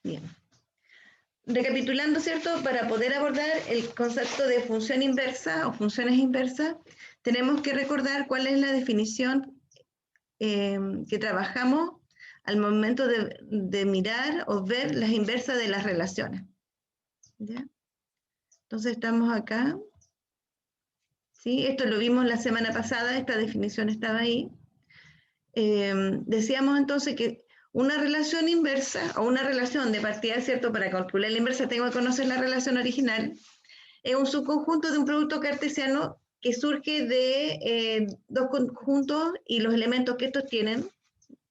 Bien. Recapitulando, ¿cierto? Para poder abordar el concepto de función inversa o funciones inversas, tenemos que recordar cuál es la definición que trabajamos al momento de mirar o ver las inversas de las relaciones. ¿Ya? Entonces estamos acá. ¿Sí? Esto lo vimos la semana pasada, esta definición estaba ahí. Decíamos entonces que una relación inversa o una relación de partida, ¿cierto? Para calcular la inversa tengo que conocer la relación original. Es un subconjunto de un producto cartesiano que surge de dos conjuntos y los elementos que estos tienen,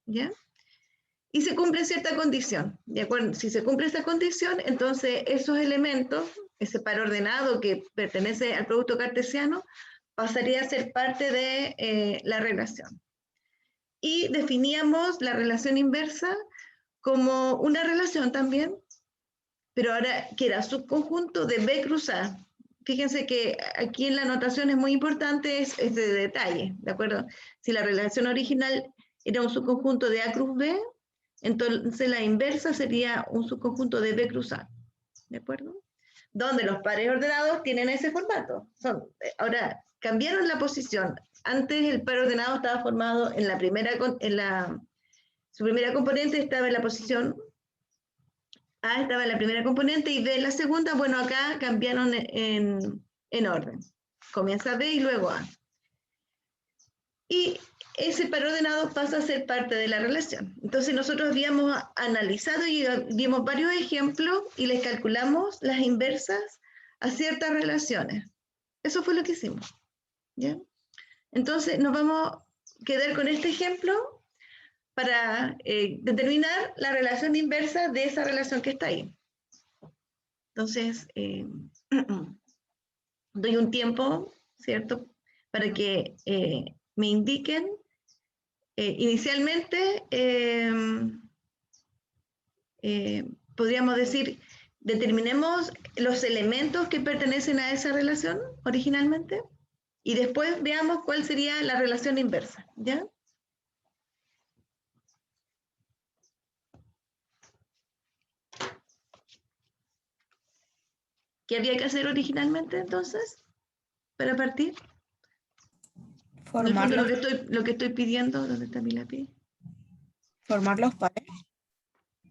¿ya? Y se cumple cierta condición, ¿de acuerdo? Si se cumple esta condición, entonces esos elementos, ese par ordenado que pertenece al producto cartesiano, pasaría a ser parte de la relación. Y definíamos la relación inversa como una relación también, pero ahora que era subconjunto de B cruz A. Fíjense que aquí en la notación es muy importante este detalle, ¿de acuerdo? Si la relación original era un subconjunto de A cruz B, entonces la inversa sería un subconjunto de B cruz A, ¿de acuerdo? Donde los pares ordenados tienen ese formato. Ahora, cambiaron la posición. Antes el par ordenado estaba formado en la primera, su primera componente estaba en la posición A, estaba en la primera componente y B en la segunda. Bueno, acá cambiaron en orden. Comienza B y luego A. Y ese par ordenado pasa a ser parte de la relación. Entonces nosotros habíamos analizado y vimos varios ejemplos y les calculamos las inversas a ciertas relaciones. Eso fue lo que hicimos. ¿Ya? Entonces nos vamos a quedar con este ejemplo para determinar la relación inversa de esa relación que está ahí. Entonces, doy un tiempo, ¿cierto? Para que me indiquen. Inicialmente, podríamos decir, determinemos los elementos que pertenecen a esa relación originalmente y después veamos cuál sería la relación inversa, ¿ya? ¿Qué había que hacer originalmente entonces para partir? En el fondo lo que estoy pidiendo, ¿dónde está mi lápiz? Formar los pares.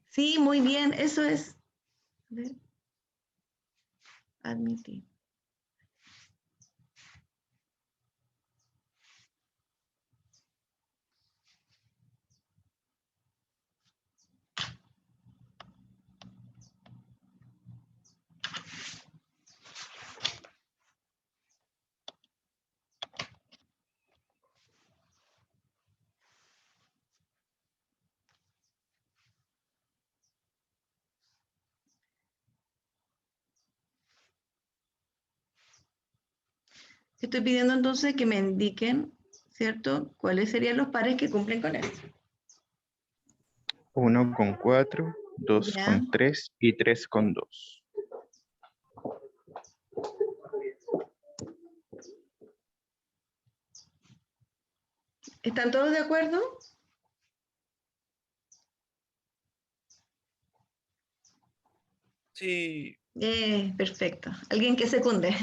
Sí, muy bien, eso es. A ver. Admitir. Estoy pidiendo entonces que me indiquen, ¿cierto? ¿Cuáles serían los pares que cumplen con esto? 1 con 4, 2 Ya. con 3 y 3 con 2. ¿Están todos de acuerdo? Sí. Perfecto. Alguien que secunde.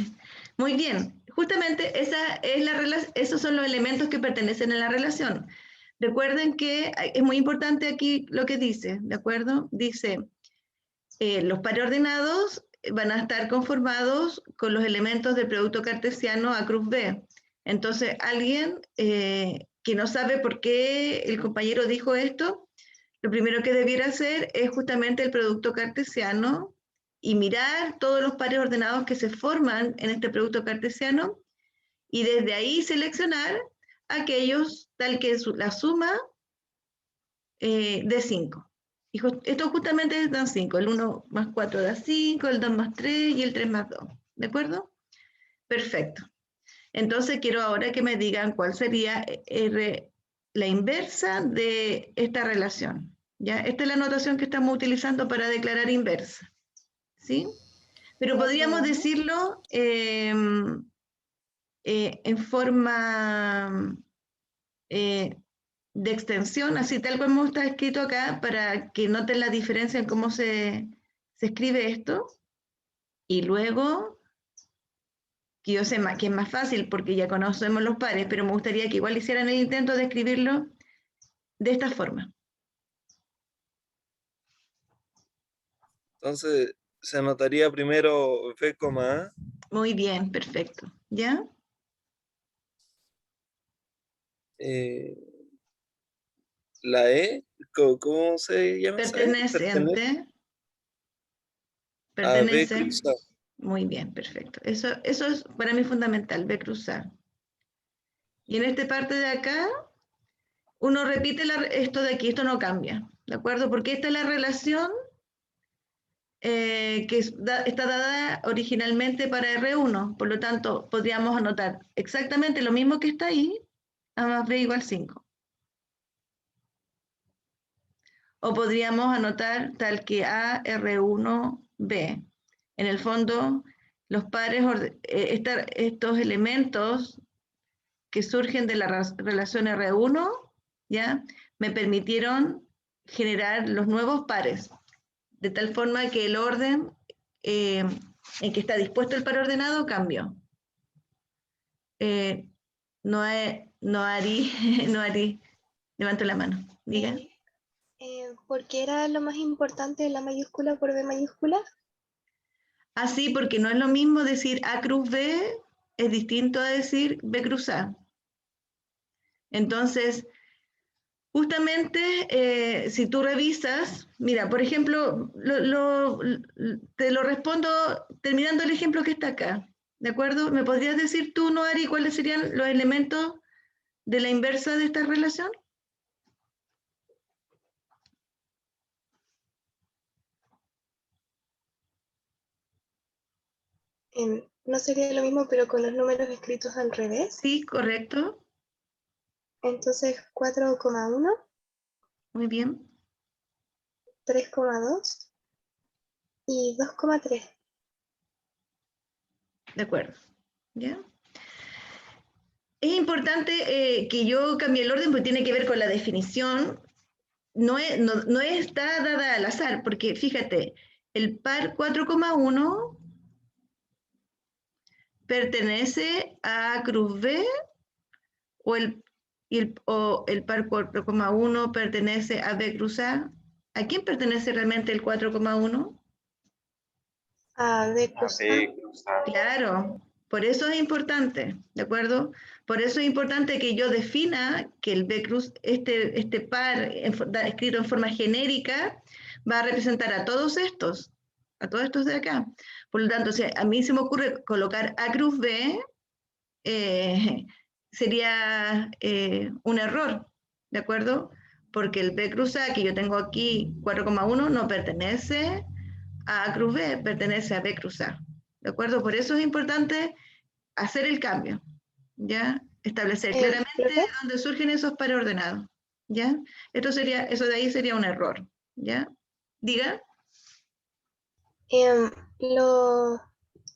Muy bien. Justamente esos son los elementos que pertenecen a la relación. Recuerden que es muy importante aquí lo que dice, ¿de acuerdo? Dice, los pares ordenados van a estar conformados con los elementos del producto cartesiano A cruz B. Entonces, alguien que no sabe por qué el compañero dijo esto, lo primero que debiera hacer es justamente el producto cartesiano y mirar todos los pares ordenados que se forman en este producto cartesiano y desde ahí seleccionar aquellos tal que la suma de 5. Esto justamente dan 5, el 1 más 4 da 5, el 2 más 3 y el 3 más 2. ¿De acuerdo? Perfecto. Entonces quiero ahora que me digan cuál sería la inversa de esta relación. ¿Ya? Esta es la notación que estamos utilizando para declarar inversa. ¿Sí? Pero podríamos decirlo en forma de extensión, así tal como está escrito acá, para que noten la diferencia en cómo se escribe esto. Y luego, que yo sé que es más fácil porque ya conocemos los pares, pero me gustaría que igual hicieran el intento de escribirlo de esta forma. Entonces, se anotaría primero B, A. Muy bien, perfecto. ¿Ya? eh, la E, ¿cómo se llama esa E? Pertenece Perteneciente. a B Pertenece. cruzado. Muy bien, perfecto. Eso es para mí fundamental, B cruzar. Y en esta parte de acá, uno repite esto de aquí, esto no cambia, ¿de acuerdo? Porque esta es la relación que está dada originalmente para R1, por lo tanto, podríamos anotar exactamente lo mismo que está ahí, A más B igual 5. O podríamos anotar tal que A, R1, B. En el fondo, los pares, estos elementos que surgen de la relación R1, ¿ya? Me permitieron generar los nuevos pares, de tal forma que el orden en que está dispuesto el par ordenado cambió. No harí, no harí, levanto la mano, diga. ¿Por qué era lo más importante la mayúscula por B mayúscula? Así, porque no es lo mismo decir A cruz B, es distinto a decir B cruz A. Entonces, justamente, si tú revisas, mira, por ejemplo, te lo respondo terminando el ejemplo que está acá, ¿de acuerdo? ¿Me podrías decir tú, Noari, cuáles serían los elementos de la inversa de esta relación? No sería lo mismo, pero con los números escritos al revés. Sí, correcto. Entonces 4,1, Muy bien. 3,2 y 2,3. De acuerdo. ¿Ya? Es importante que yo cambie el orden porque tiene que ver con la definición. No está dada al azar, porque fíjate, el par 4,1 pertenece a cruz B o el par 4,1 pertenece a B cruz A. ¿A quién pertenece realmente el 4,1? A B cruz A. Claro, por eso es importante, ¿de acuerdo? Por eso es importante que yo defina que el B cruz, este par escrito en forma genérica, va a representar a todos estos de acá. Por lo tanto, si a mí se me ocurre colocar A cruz B, sería un error, ¿de acuerdo? Porque el B cruz A que yo tengo aquí, 4,1, no pertenece a cruz B, pertenece a B cruz A. ¿De acuerdo? Por eso es importante hacer el cambio, ¿ya? Establecer claramente dónde surgen esos pares ordenados, ¿ya? Eso de ahí sería un error, ¿ya? Diga.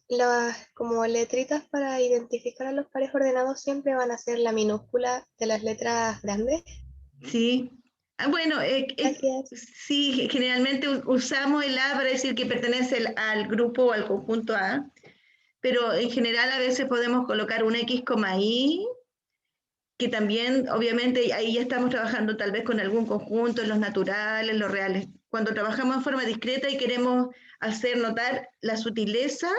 Las como letritas para identificar a los pares ordenados siempre van a ser la minúscula de las letras grandes. Sí. Bueno, Gracias. sí, generalmente usamos el A para decir que pertenece al grupo o al conjunto A, pero en general a veces podemos colocar un X, Y, que también, obviamente, ahí ya estamos trabajando tal vez con algún conjunto, los naturales, los reales. Cuando trabajamos en forma discreta y queremos hacer notar la sutileza,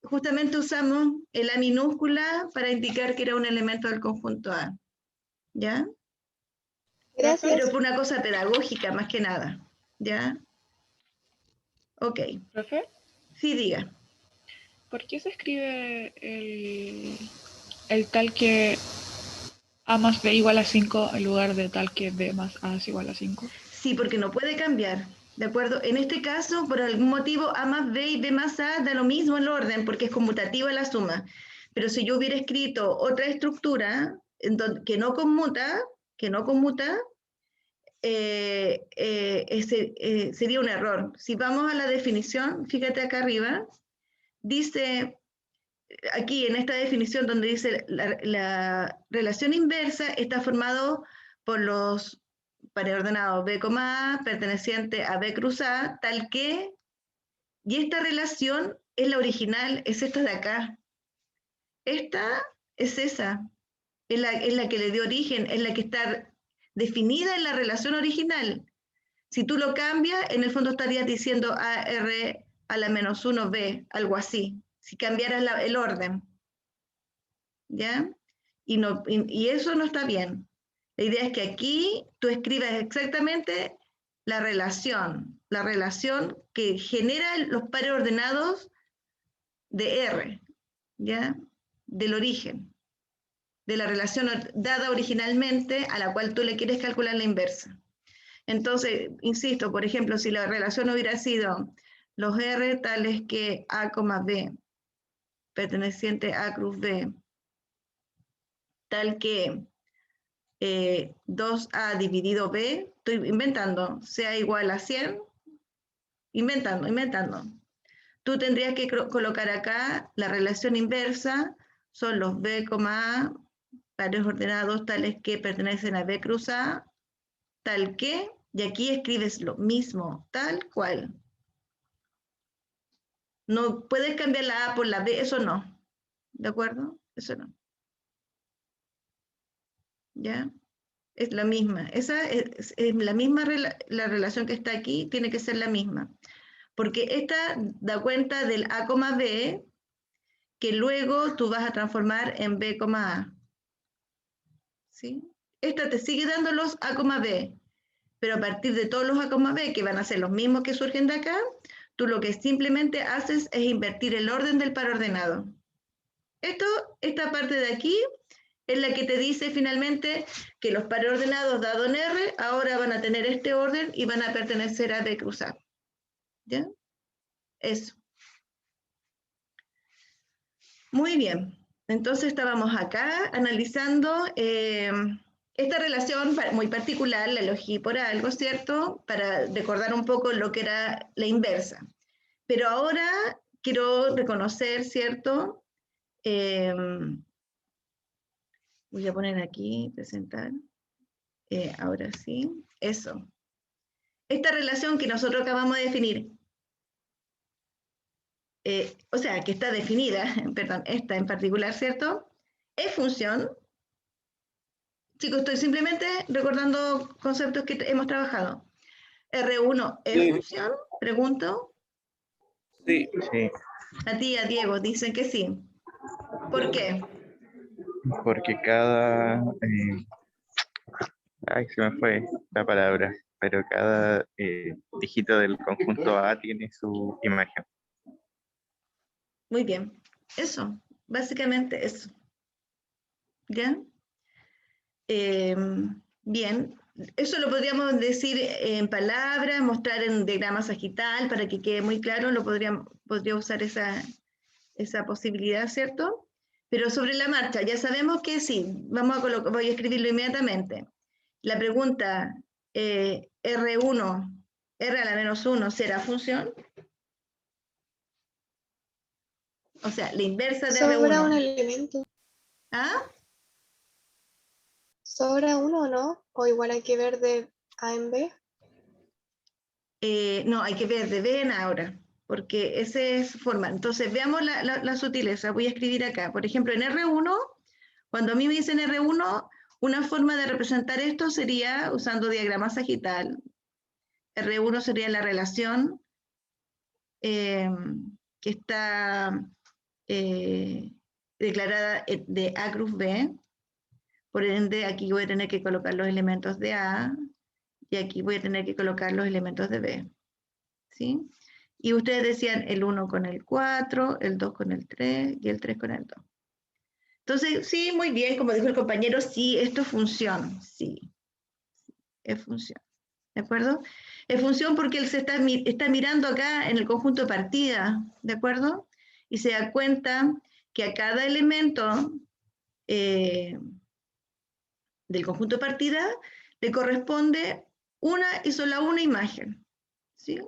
justamente usamos el A minúscula para indicar que era un elemento del conjunto A. ¿Ya? Gracias. Pero por una cosa pedagógica, más que nada. ¿Ya? Ok. ¿Profe? Sí, diga. ¿Por qué se escribe el tal que A más B igual a 5 en lugar de tal que B más A es igual a 5? Sí, porque no puede cambiar. ¿De acuerdo? En este caso, por algún motivo, A más B y B más A da lo mismo el orden, porque es conmutativa la suma. Pero si yo hubiera escrito otra estructura que no conmuta, sería un error. Si vamos a la definición, fíjate acá arriba, dice, aquí en esta definición donde dice la relación inversa está formado por los pares ordenados B, A, perteneciente a B cruz A, tal que, y esta relación es la original, es esta de acá. Esta es esa, es la que le dio origen, es la que está definida en la relación original. Si tú lo cambias, en el fondo estarías diciendo AR a la menos 1B, algo así, si cambiaras el orden. ¿Ya? Y eso no está bien. La idea es que aquí tú escribas exactamente la relación que genera los pares ordenados de R, ¿ya? Del origen, de la relación dada originalmente a la cual tú le quieres calcular la inversa. Entonces, insisto, por ejemplo, si la relación hubiera sido los R tales que A, B, perteneciente a cruz B, tal que 2A dividido B, estoy inventando, sea igual a 100, inventando. Tú tendrías que colocar acá la relación inversa, son los B, A, pares ordenados tales que pertenecen a B cruz A, tal que, y aquí escribes lo mismo, tal cual. No puedes cambiar la A por la B, eso no. ¿De acuerdo? Eso no. ¿Ya? Es la misma. Esa es la misma, la relación que está aquí tiene que ser la misma. Porque esta da cuenta del A, B, que luego tú vas a transformar en B, A. ¿Sí? Esta te sigue dando los A, B, pero a partir de todos los A, B, que van a ser los mismos que surgen de acá, tú lo que simplemente haces es invertir el orden del par ordenado. Esta parte de aquí es la que te dice finalmente que los pares ordenados dados en R ahora van a tener este orden y van a pertenecer a B cruz A. ¿Ya? Eso. Muy bien. Entonces estábamos acá analizando esta relación muy particular, la elegí por algo, ¿cierto? Para recordar un poco lo que era la inversa. Pero ahora quiero reconocer, ¿cierto? Voy a poner aquí, presentar. Ahora sí, eso. Esta relación que nosotros acabamos de definir, o sea, que está definida, perdón, esta en particular, ¿cierto? Es función. Chicos, estoy simplemente recordando conceptos que hemos trabajado. R1 es Sí. función, pregunto. Sí, Sí, A ti, a Diego, dicen que sí. ¿Por qué? porque cada... ay, se me fue la palabra, pero cada dígito del conjunto A tiene su imagen. Muy bien. Eso, básicamente eso. ¿Ya? Bien, eso lo podríamos decir en palabras, mostrar en diagrama sagital para que quede muy claro, podría usar esa posibilidad, ¿cierto? Pero sobre la marcha, ya sabemos que sí, voy a escribirlo inmediatamente. La pregunta, R1, R a la menos 1, ¿será función? O sea, la inversa de Sobra un R1. elemento. ¿Ah? ¿Sobra uno o no? ¿O igual hay que ver de A en B? No, hay que ver de B en A ahora, porque esa es forma. Entonces, veamos la sutileza. Voy a escribir acá. Por ejemplo, en R1, cuando a mí me dicen R1, una forma de representar esto sería usando diagrama sagital. R1 sería la relación que está declarada de A cruz B. Por ende, aquí voy a tener que colocar los elementos de A y aquí voy a tener que colocar los elementos de B. ¿Sí? Y ustedes decían el 1 con el 4, el 2 con el 3 y el 3 con el 2. Entonces, sí, muy bien, como dijo el compañero, sí, esto es función, sí, es función. ¿De acuerdo? Es función porque él se está mirando acá en el conjunto de partida, ¿de acuerdo? Y se da cuenta que a cada elemento del conjunto de partida le corresponde una y solo una imagen, ¿sí?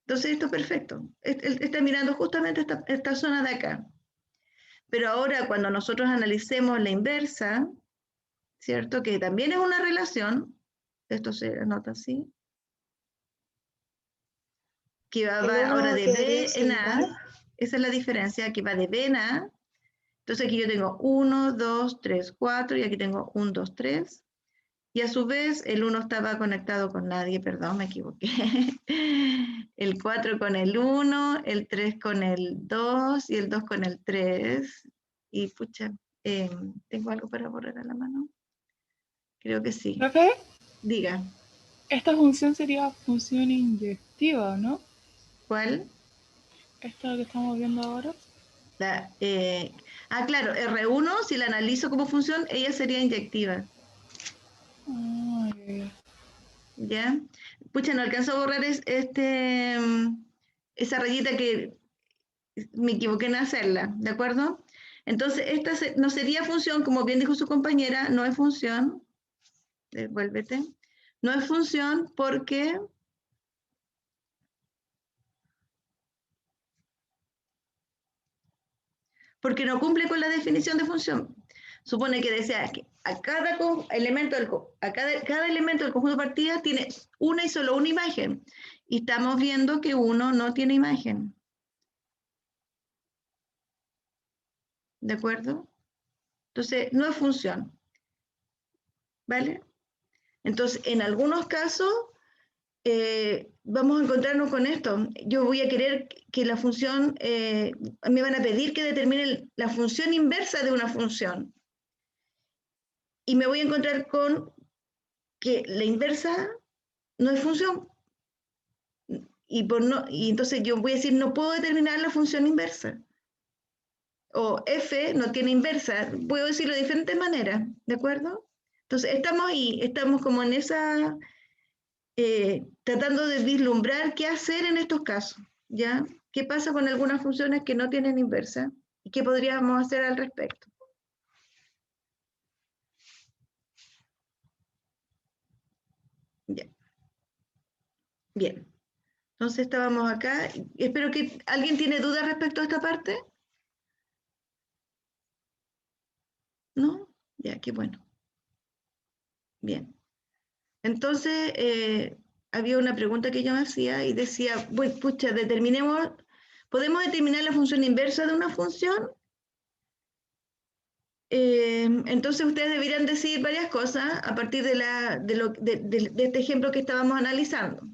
Entonces esto es perfecto. Él está mirando justamente esta zona de acá. Pero ahora cuando nosotros analicemos la inversa, ¿cierto? Que también es una relación, esto se anota así, que va El ahora 1 de quedaría B sin en A, par. esa es la diferencia, que va de B en A. Entonces aquí yo tengo 1, 2, 3, 4, y aquí tengo 1, 2, 3. Y a su vez el 1 estaba conectado con nadie, perdón, me equivoqué. El 4 con el 1, el 3 con el 2 y el 2 con el 3. Y pucha, ¿tengo algo para borrar a la mano? Creo que sí. Profe, Diga, esta función sería función inyectiva, ¿no? ¿cuál? Esta que estamos viendo ahora. Claro, R1, si la analizo como función, ella sería inyectiva. Ah, ya. ¿Ya? Pucha, no alcanzó a borrar esa rayita que me equivoqué en hacerla, ¿de acuerdo? Entonces, esta no sería función, como bien dijo su compañera, no es función, devuélvete, no es función porque no cumple con la definición de función. Supone que desea que a cada elemento cada elemento del conjunto de partidas tiene una y solo una imagen. Y estamos viendo que uno no tiene imagen. ¿De acuerdo? Entonces, no es función. ¿Vale? Entonces, en algunos casos, vamos a encontrarnos con esto. Yo voy a querer que la función, me van a pedir que determine la función inversa de una función. Y me voy a encontrar con que la inversa no es función. Y entonces yo voy a decir, no puedo determinar la función inversa. O f no tiene inversa. Puedo decirlo de diferentes maneras, ¿de acuerdo? Entonces estamos ahí, estamos como en esa, tratando de vislumbrar qué hacer en estos casos, ¿ya? ¿Qué pasa con algunas funciones que no tienen inversa? ¿Y qué podríamos hacer al respecto? Ya. Bien. Entonces estábamos acá. Espero que alguien tiene dudas respecto a esta parte. ¿No? Ya, qué bueno. Bien. Entonces, había una pregunta que yo me hacía y decía, bueno, pucha, ¿podemos determinar la función inversa de una función? Entonces ustedes deberían decir varias cosas a partir de este ejemplo que estábamos analizando.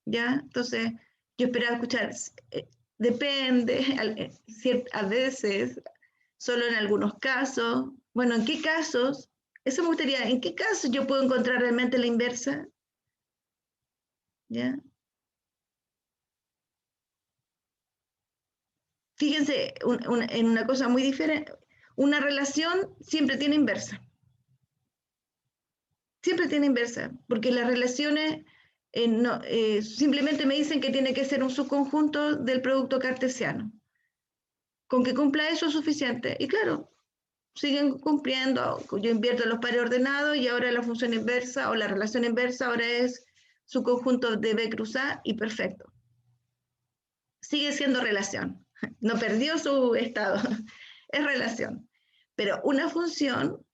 ¿Ya? Entonces, yo esperaba escuchar, depende, a veces, solo en algunos casos. Bueno, ¿en qué casos? Eso me gustaría, ¿en qué casos yo puedo encontrar realmente la inversa? ¿Ya? Fíjense en una cosa muy diferente. Una relación siempre tiene inversa. Siempre tiene inversa, porque las relaciones simplemente me dicen que tiene que ser un subconjunto del producto cartesiano. Con que cumpla eso es suficiente. Y claro, siguen cumpliendo. Yo invierto los pares ordenados y ahora la función inversa o la relación inversa ahora es su conjunto de B cruz A y perfecto. Sigue siendo relación. No perdió su estado. Es relación. Pero una función,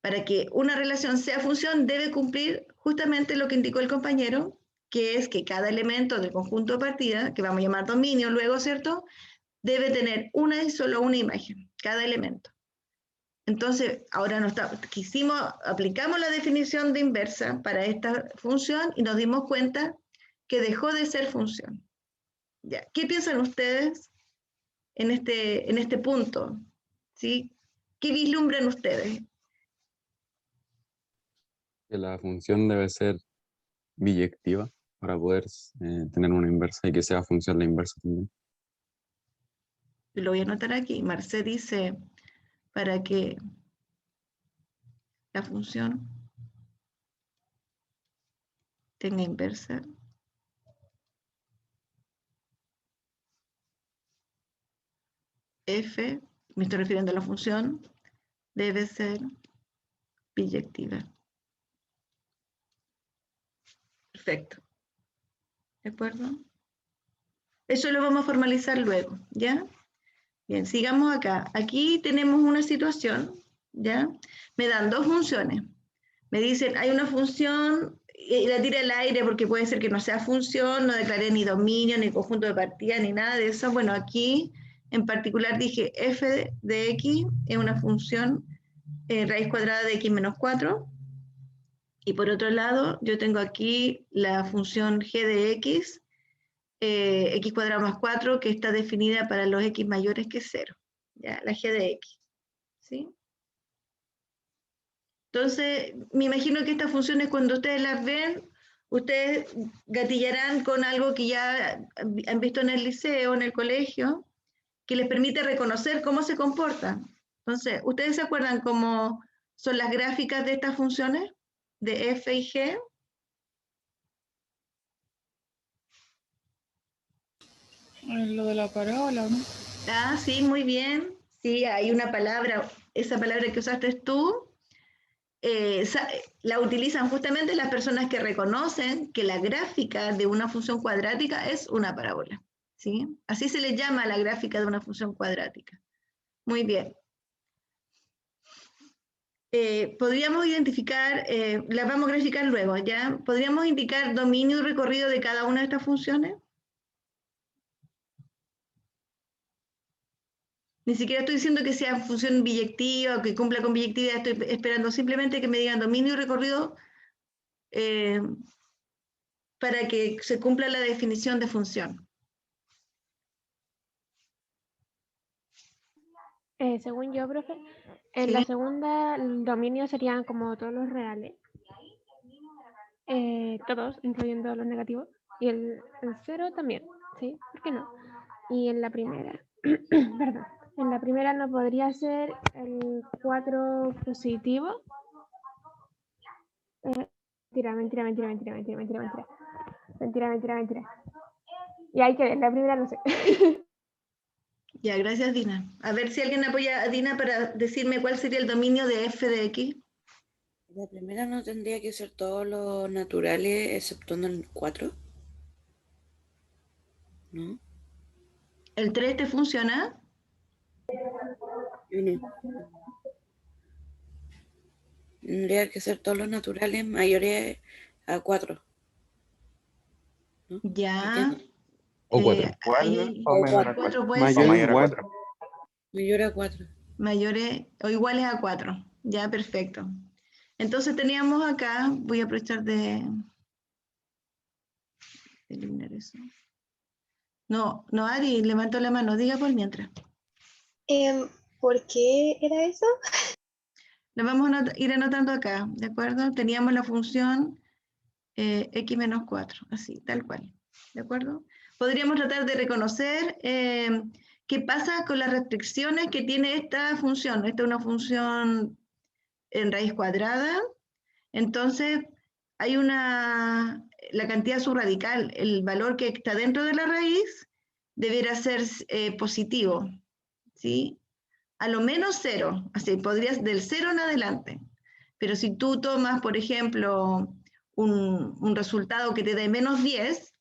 para que una relación sea función, debe cumplir justamente lo que indicó el compañero, que es que cada elemento del conjunto de partida, que vamos a llamar dominio luego, ¿cierto? Debe tener una y solo una imagen, cada elemento. Entonces, ahora aplicamos la definición de inversa para esta función y nos dimos cuenta que dejó de ser función. Ya. ¿Qué piensan ustedes en este punto? ¿Sí? ¿Qué vislumbran ustedes? Que la función debe ser biyectiva para poder tener una inversa y que sea función la inversa también. Lo voy a anotar aquí. Marcé dice, para que la función tenga inversa, f, me estoy refiriendo a la función, debe ser biyectiva. Perfecto. ¿De acuerdo? Eso lo vamos a formalizar luego, ¿ya? Bien, sigamos acá. Aquí tenemos una situación, ¿ya? Me dan dos funciones. Me dicen, hay una función, y la tiré al aire porque puede ser que no sea función, no declaré ni dominio, ni conjunto de partida, ni nada de eso. Bueno, aquí en particular dije f de x es una función raíz cuadrada de x menos 4. Y por otro lado, yo tengo aquí la función g de x, x cuadrado más 4, que está definida para los x mayores que 0. ¿Ya? La g de x. ¿Sí? Entonces, me imagino que estas funciones, cuando ustedes las ven, ustedes gatillarán con algo que ya han visto en el liceo, en el colegio, que les permite reconocer cómo se comportan. Entonces, ¿ustedes se acuerdan cómo son las gráficas de estas funciones? De f y g. Lo de la parábola, ¿no? Ah, sí, muy bien. Sí, hay una palabra, esa palabra que usaste tú, la utilizan justamente las personas que reconocen que la gráfica de una función cuadrática es una parábola. ¿Sí? Así se le llama a la gráfica de una función cuadrática. Muy bien. Podríamos identificar, las vamos a graficar luego, ¿ya? ¿Podríamos indicar dominio y recorrido de cada una de estas funciones? Ni siquiera estoy diciendo que sea función biyectiva o que cumpla con biyectividad, estoy esperando simplemente que me digan dominio y recorrido para que se cumpla la definición de función. Según yo, profe, en ¿Sí? la segunda el dominio serían como todos los reales, todos, incluyendo los negativos, y el 0 también, ¿sí? ¿Por qué no? Y en la primera, perdón, en la primera no podría ser el 4 positivo. Mentira. Y hay que ver, la primera no sé. Ya, gracias Dina. A ver si alguien apoya a Dina para decirme cuál sería el dominio de f de x. La primera no tendría que ser todos los naturales, exceptuando el 4. ¿No? ¿El 3 te funciona? Tendría que ser todos los naturales mayores a 4. ¿No? Ya. O 4. Igual o menor a 4 4. puede O ser mayor a igual. 4. Mayor a 4. mayores o iguales a 4. Ya, perfecto. Entonces teníamos acá, voy a aprovechar de eliminar eso. No, Ari, levantó la mano, diga por mientras. ¿Por qué era eso? Lo vamos a ir anotando acá, ¿de acuerdo? Teníamos la función x menos 4, así, tal cual, ¿de acuerdo? Podríamos tratar de reconocer qué pasa con las restricciones que tiene esta función. Esta es una función en raíz cuadrada, entonces hay la cantidad subradical, el valor que está dentro de la raíz debería ser positivo, ¿sí? A lo menos 0, así podrías del 0 en adelante. Pero si tú tomas, por ejemplo, un resultado que te dé menos 10,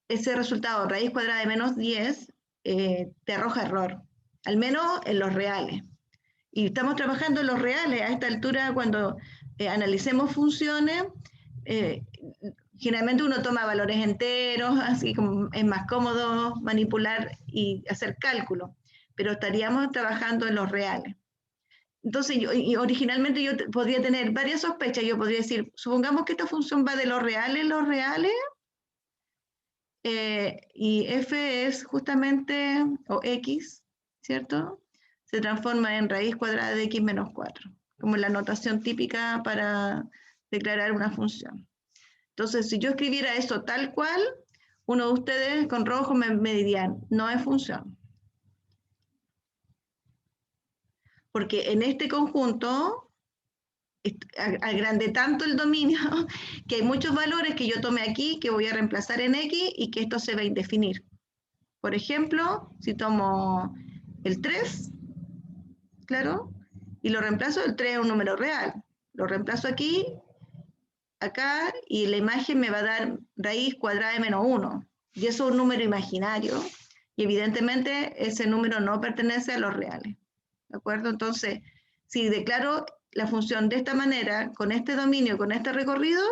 ese resultado, raíz cuadrada de menos 10, te arroja error, al menos en los reales. Y estamos trabajando en los reales. A esta altura, cuando analicemos funciones, generalmente uno toma valores enteros, así como es más cómodo manipular y hacer cálculo, pero estaríamos trabajando en los reales. Entonces, originalmente yo podría tener varias sospechas. Yo podría decir, supongamos que esta función va de los reales, y f es justamente, o x, ¿cierto? Se transforma en raíz cuadrada de x menos 4, como la notación típica para declarar una función. Entonces, si yo escribiera eso tal cual, uno de ustedes con rojo me dirían, no es función. Porque en este conjunto agrandé tanto el dominio que hay muchos valores que yo tomé aquí que voy a reemplazar en x y que esto se va a indefinir. Por ejemplo, si tomo el 3, claro, y lo reemplazo, el 3 es un número real. Lo reemplazo aquí, acá, y la imagen me va a dar raíz cuadrada de menos 1. Y eso es un número imaginario, y evidentemente ese número no pertenece a los reales. ¿De acuerdo? Entonces, si declaro la función de esta manera, con este dominio, con este recorrido,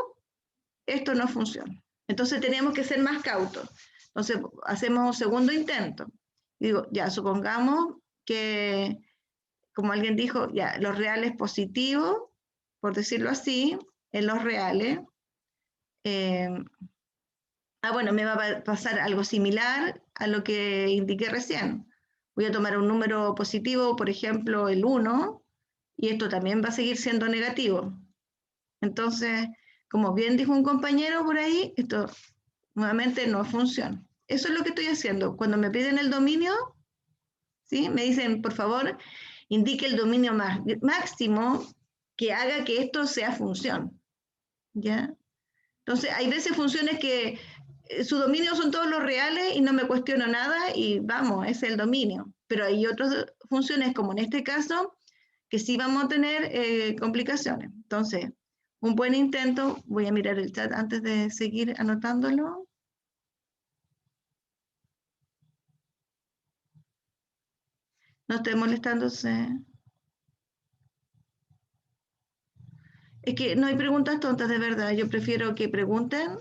esto no funciona. Entonces tenemos que ser más cautos. Entonces hacemos un segundo intento. Digo, ya, supongamos que, como alguien dijo, ya, los reales positivos, por decirlo así, en los reales. Bueno, me va a pasar algo similar a lo que indiqué recién. Voy a tomar un número positivo, por ejemplo, el 1, y esto también va a seguir siendo negativo. Entonces, como bien dijo un compañero por ahí, esto nuevamente no funciona. Eso es lo que estoy haciendo. Cuando me piden el dominio, ¿sí? Me dicen, por favor, indique el dominio máximo que haga que esto sea función. ¿Ya? Entonces, hay veces funciones que su dominio son todos los reales y no me cuestiono nada y vamos, es el dominio. Pero hay otras funciones, como en este caso, que sí vamos a tener complicaciones. Entonces, un buen intento, voy a mirar el chat antes de seguir anotándolo. No estoy molestándose. Es que no hay preguntas tontas, de verdad. Yo prefiero que pregunten,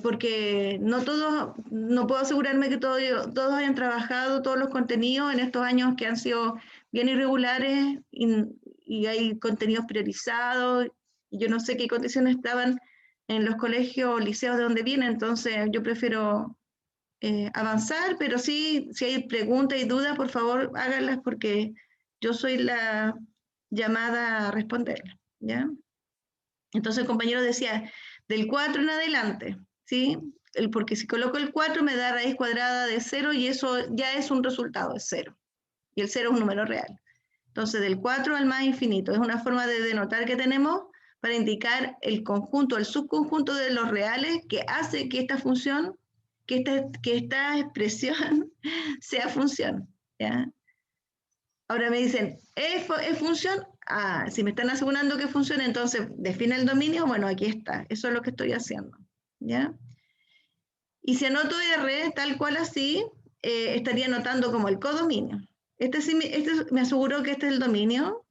porque no todos, no puedo asegurarme que todos hayan trabajado todos los contenidos en estos años que han sido bien irregulares y hay contenidos priorizados. Y yo no sé qué condiciones estaban en los colegios o liceos de donde vienen, entonces yo prefiero avanzar, pero sí, si hay preguntas y dudas, por favor háganlas porque yo soy la llamada a responderlas, ¿ya? Entonces el compañero decía, del 4 en adelante, ¿sí? Porque si coloco el 4 me da raíz cuadrada de 0 y eso ya es un resultado, es 0. Y el 0 es un número real. Entonces del 4 al más infinito es una forma de denotar que tenemos para indicar el conjunto, el subconjunto de los reales que hace que esta función, que esta expresión sea función, ¿ya? Ahora me dicen, ¿es función? Si me están asegurando que funciona, entonces define el dominio. Bueno, aquí está. Eso es lo que estoy haciendo, ¿ya? Y si anoto R, tal cual así, estaría anotando como el codominio. Este me aseguró que este es el dominio,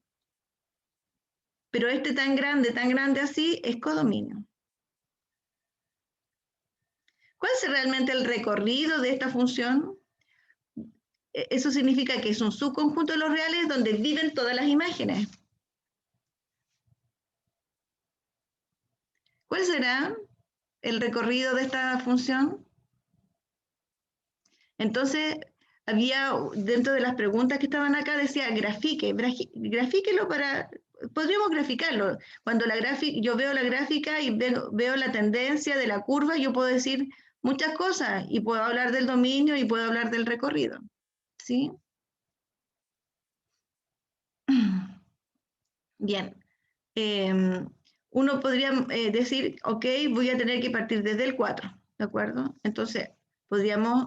pero este tan grande así, es codominio. ¿Cuál es realmente el recorrido de esta función? Eso significa que es un subconjunto de los reales donde viven todas las imágenes. ¿Cuál será el recorrido de esta función? Entonces, había dentro de las preguntas que estaban acá, decía grafíquelo podríamos graficarlo. Cuando yo veo la gráfica y veo la tendencia de la curva, yo puedo decir muchas cosas y puedo hablar del dominio y puedo hablar del recorrido, ¿sí? Bien. Uno podría decir, ok, voy a tener que partir desde el 4, ¿de acuerdo? Entonces, podríamos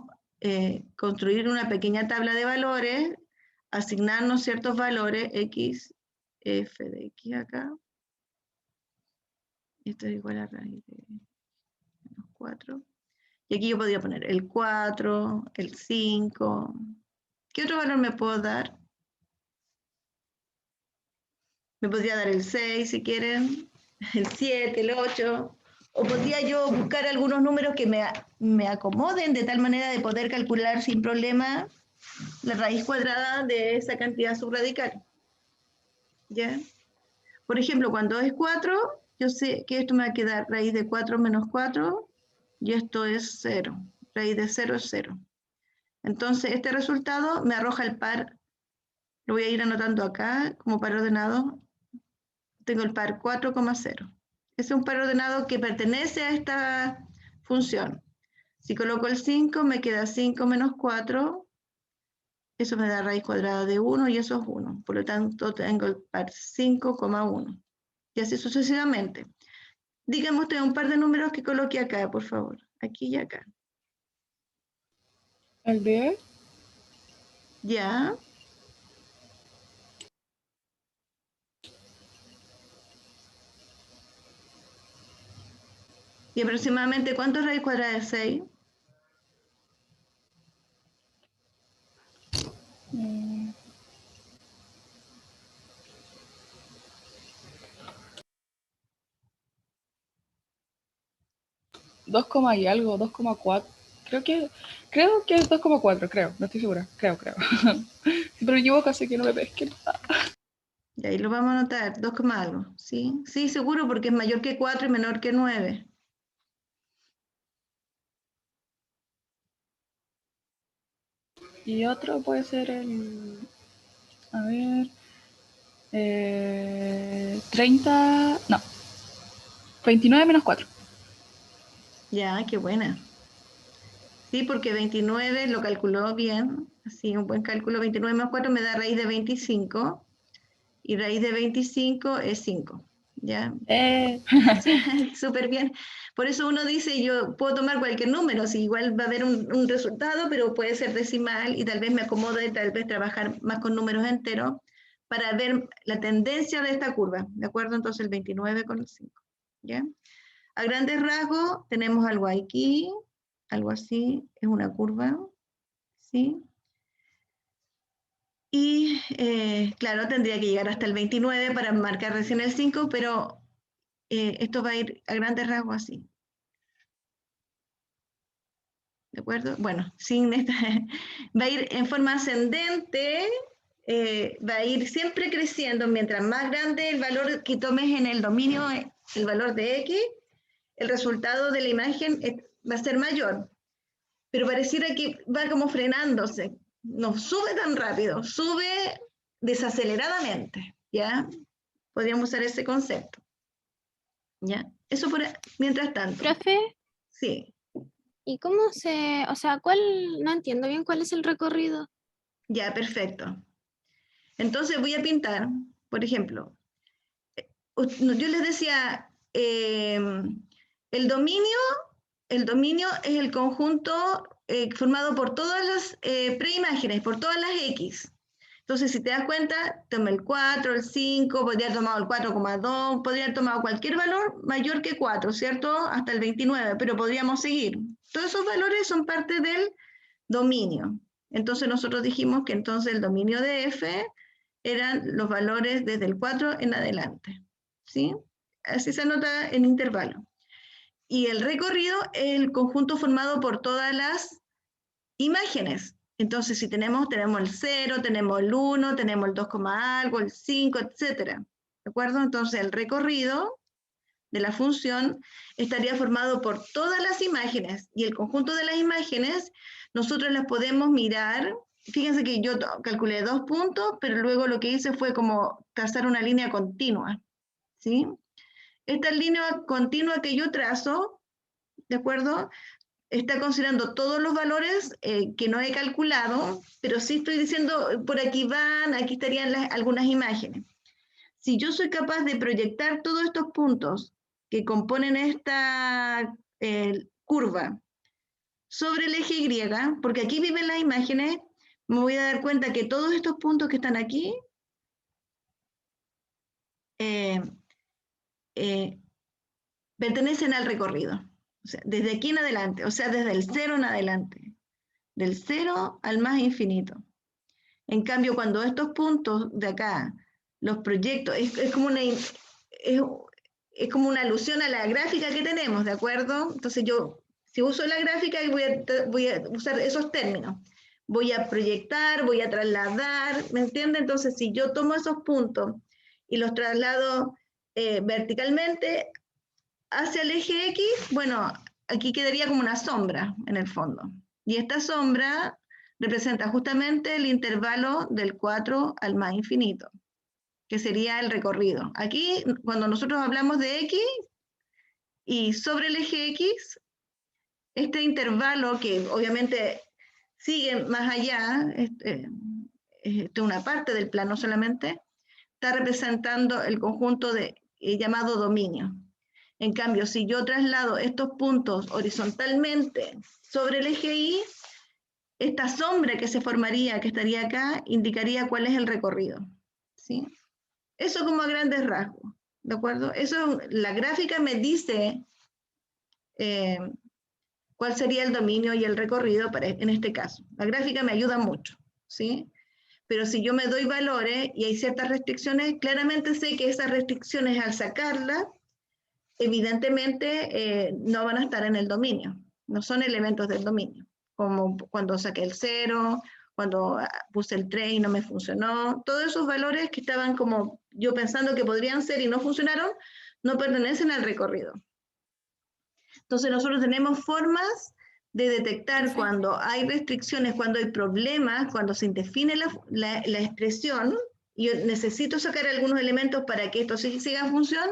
construir una pequeña tabla de valores, asignarnos ciertos valores, x, f de x acá. Esto es igual a raíz de menos 4. Y aquí yo podría poner el 4, el 5. ¿Qué otro valor me puedo dar? Me podría dar el 6 si quieren, el 7, el 8, o podría yo buscar algunos números que me acomoden de tal manera de poder calcular sin problema la raíz cuadrada de esa cantidad subradical. ¿Ya? Por ejemplo, cuando es 4, yo sé que esto me va a quedar raíz de 4 menos 4, y esto es 0. Raíz de 0 es 0. Entonces, este resultado me arroja el par. Lo voy a ir anotando acá como par ordenado. Tengo el par 4,0. Ese es un par ordenado que pertenece a esta función. Si coloco el 5, me queda 5 menos 4. Eso me da raíz cuadrada de 1 y eso es 1. Por lo tanto, tengo el par 5,1. Y así sucesivamente. Díganme ustedes un par de números que coloque acá, por favor. Aquí y acá. ¿El 10? ¿Ya? ¿Y aproximadamente cuánto es raíz cuadrada de 6? 2, y algo, 2,4. Creo que es 2,4, creo. No estoy segura. Creo. Si me equivoco, así que no me pesquen. Y ahí lo vamos a anotar, 2, algo. ¿Sí? Sí, seguro, porque es mayor que 4 y menor que 9. Y otro puede ser el... A ver... 30... No. 29 menos 4. Ya, qué buena. Sí, porque 29 lo calculó bien. Así, un buen cálculo. 29 más 4 me da raíz de 25. Y raíz de 25 es 5. ¿Ya? Súper bien. Por eso uno dice, yo puedo tomar cualquier número, si igual va a haber un resultado, pero puede ser decimal y tal vez me acomode, tal vez trabajar más con números enteros para ver la tendencia de esta curva. ¿De acuerdo? Entonces el 29 con el 5. ¿Ya? A grandes rasgos tenemos algo aquí, algo así, es una curva. ¿Sí? Y claro, tendría que llegar hasta el 29 para marcar recién el 5, pero esto va a ir a grandes rasgos así. ¿De acuerdo? Bueno, sin esta, va a ir en forma ascendente, va a ir siempre creciendo. Mientras más grande el valor que tomes en el dominio, el valor de X, el resultado de la imagen va a ser mayor. Pero pareciera que va como frenándose. No sube tan rápido, sube desaceleradamente. ¿Ya? Podríamos usar ese concepto. ¿Ya? Eso por mientras tanto. Profe, Sí. ¿y cómo se, o sea, no entiendo bien cuál es el recorrido? Ya, perfecto. Entonces voy a pintar, por ejemplo, yo les decía, el dominio es el conjunto formado por todas las preimágenes, por todas las X. Entonces, si te das cuenta, toma el 4, el 5, podría haber tomado el 4,2, podría haber tomado cualquier valor mayor que 4, ¿cierto? Hasta el 29, pero podríamos seguir. Todos esos valores son parte del dominio. Entonces, nosotros dijimos que entonces el dominio de F eran los valores desde el 4 en adelante. ¿Sí? Así se anota en intervalo. Y el recorrido es el conjunto formado por todas las imágenes. Entonces, si tenemos el 0, tenemos el 1, tenemos el 2, algo, el 5, etc. ¿De acuerdo? Entonces, el recorrido de la función estaría formado por todas las imágenes. Y el conjunto de las imágenes, nosotros las podemos mirar. Fíjense que yo calculé 2 puntos, pero luego lo que hice fue como trazar una línea continua. ¿Sí? Esta línea continua que yo trazo, ¿de acuerdo? Está considerando todos los valores que no he calculado, pero sí estoy diciendo, por aquí van, aquí estarían algunas imágenes. Si yo soy capaz de proyectar todos estos puntos que componen esta curva sobre el eje Y, porque aquí viven las imágenes, me voy a dar cuenta que todos estos puntos que están aquí pertenecen al recorrido. O sea, desde aquí en adelante, o sea, desde el 0 en adelante. Del 0 al más infinito. En cambio, cuando estos puntos de acá, los proyectos, es como una alusión a la gráfica que tenemos, ¿de acuerdo? Entonces yo, si uso la gráfica, voy a usar esos términos. Voy a proyectar, voy a trasladar, ¿me entiende? Entonces, si yo tomo esos puntos y los traslado verticalmente hacia el eje X, bueno, aquí quedaría como una sombra en el fondo. Y esta sombra representa justamente el intervalo del 4 al más infinito, que sería el recorrido. Aquí, cuando nosotros hablamos de X y sobre el eje X, este intervalo que obviamente sigue más allá, es una parte del plano solamente, está representando el conjunto llamado dominio. En cambio, si yo traslado estos puntos horizontalmente sobre el eje Y, esta sombra que se formaría, que estaría acá, indicaría cuál es el recorrido. ¿Sí? Eso como a grandes rasgos, ¿de acuerdo? Eso, la gráfica me dice cuál sería el dominio y el recorrido en este caso. La gráfica me ayuda mucho, ¿sí? Pero si yo me doy valores y hay ciertas restricciones, claramente sé que esas restricciones al sacarlas, evidentemente no van a estar en el dominio, no son elementos del dominio, como cuando saqué el 0, cuando puse el 3 y no me funcionó, todos esos valores que estaban como yo pensando que podrían ser y no funcionaron, no pertenecen al recorrido. Entonces nosotros tenemos formas de detectar cuando hay restricciones, cuando hay problemas, cuando se indefine la expresión, y yo necesito sacar algunos elementos para que esto siga en función,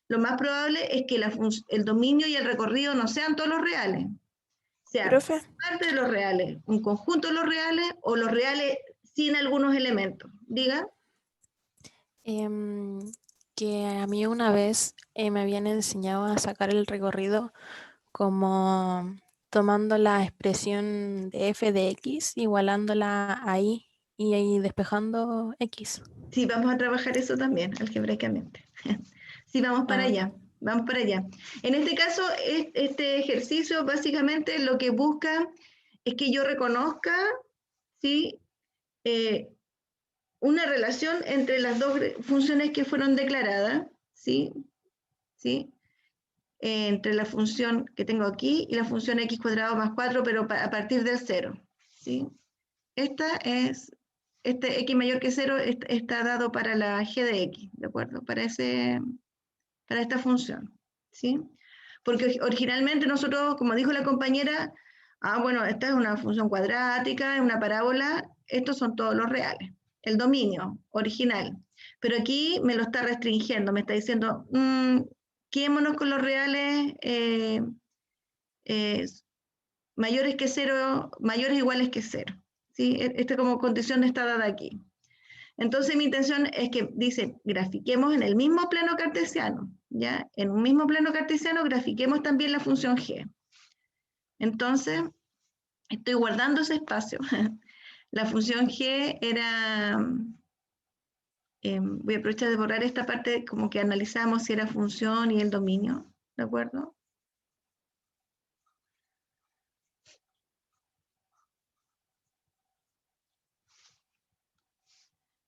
lo más probable es que el dominio y el recorrido no sean todos los reales, sean Profe, parte de los reales, un conjunto de los reales o los reales sin algunos elementos. Diga. que a mí una vez me habían enseñado a sacar el recorrido como tomando la expresión de f de x, igualándola a y ahí despejando x. Sí, vamos a trabajar eso también, algebraicamente. Sí, vamos para allá, vamos para allá. En este caso, este ejercicio básicamente lo que busca es que yo reconozca, ¿sí? Una relación entre las dos funciones que fueron declaradas, ¿sí? ¿Sí? Entre la función que tengo aquí y la función x cuadrado más 4, pero a partir del 0, ¿sí? Este x mayor que 0 está dado para la g de x, ¿de acuerdo? Para esta función, ¿sí? Porque originalmente nosotros, como dijo la compañera, bueno, esta es una función cuadrática, es una parábola, estos son todos los reales, el dominio original. Pero aquí me lo está restringiendo, me está diciendo, quedémonos con los reales mayores que 0, mayores o iguales que 0. ¿Sí? Esta como condición está dada aquí. Entonces mi intención es que dice, grafiquemos en el mismo plano cartesiano, ¿ya? En un mismo plano cartesiano grafiquemos también la función g. Entonces, estoy guardando ese espacio. La función g era, voy a aprovechar de borrar esta parte como que analizamos si era función y el dominio, ¿de acuerdo?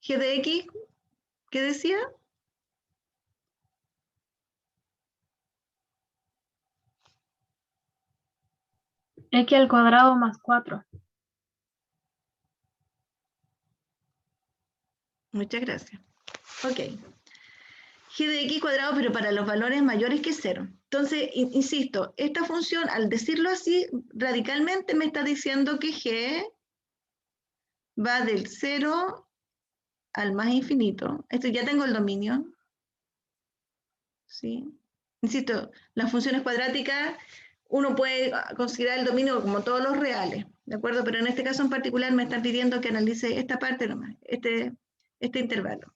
G de x, ¿qué decía? X al cuadrado más 4. Muchas gracias. Ok. G de x cuadrado, pero para los valores mayores que 0. Entonces, insisto, esta función, al decirlo así, radicalmente me está diciendo que g va del 0 al más infinito. Esto ya tengo el dominio. ¿Sí? Insisto, las funciones cuadráticas, uno puede considerar el dominio como todos los reales, ¿de acuerdo? Pero en este caso en particular me están pidiendo que analice esta parte nomás, este intervalo.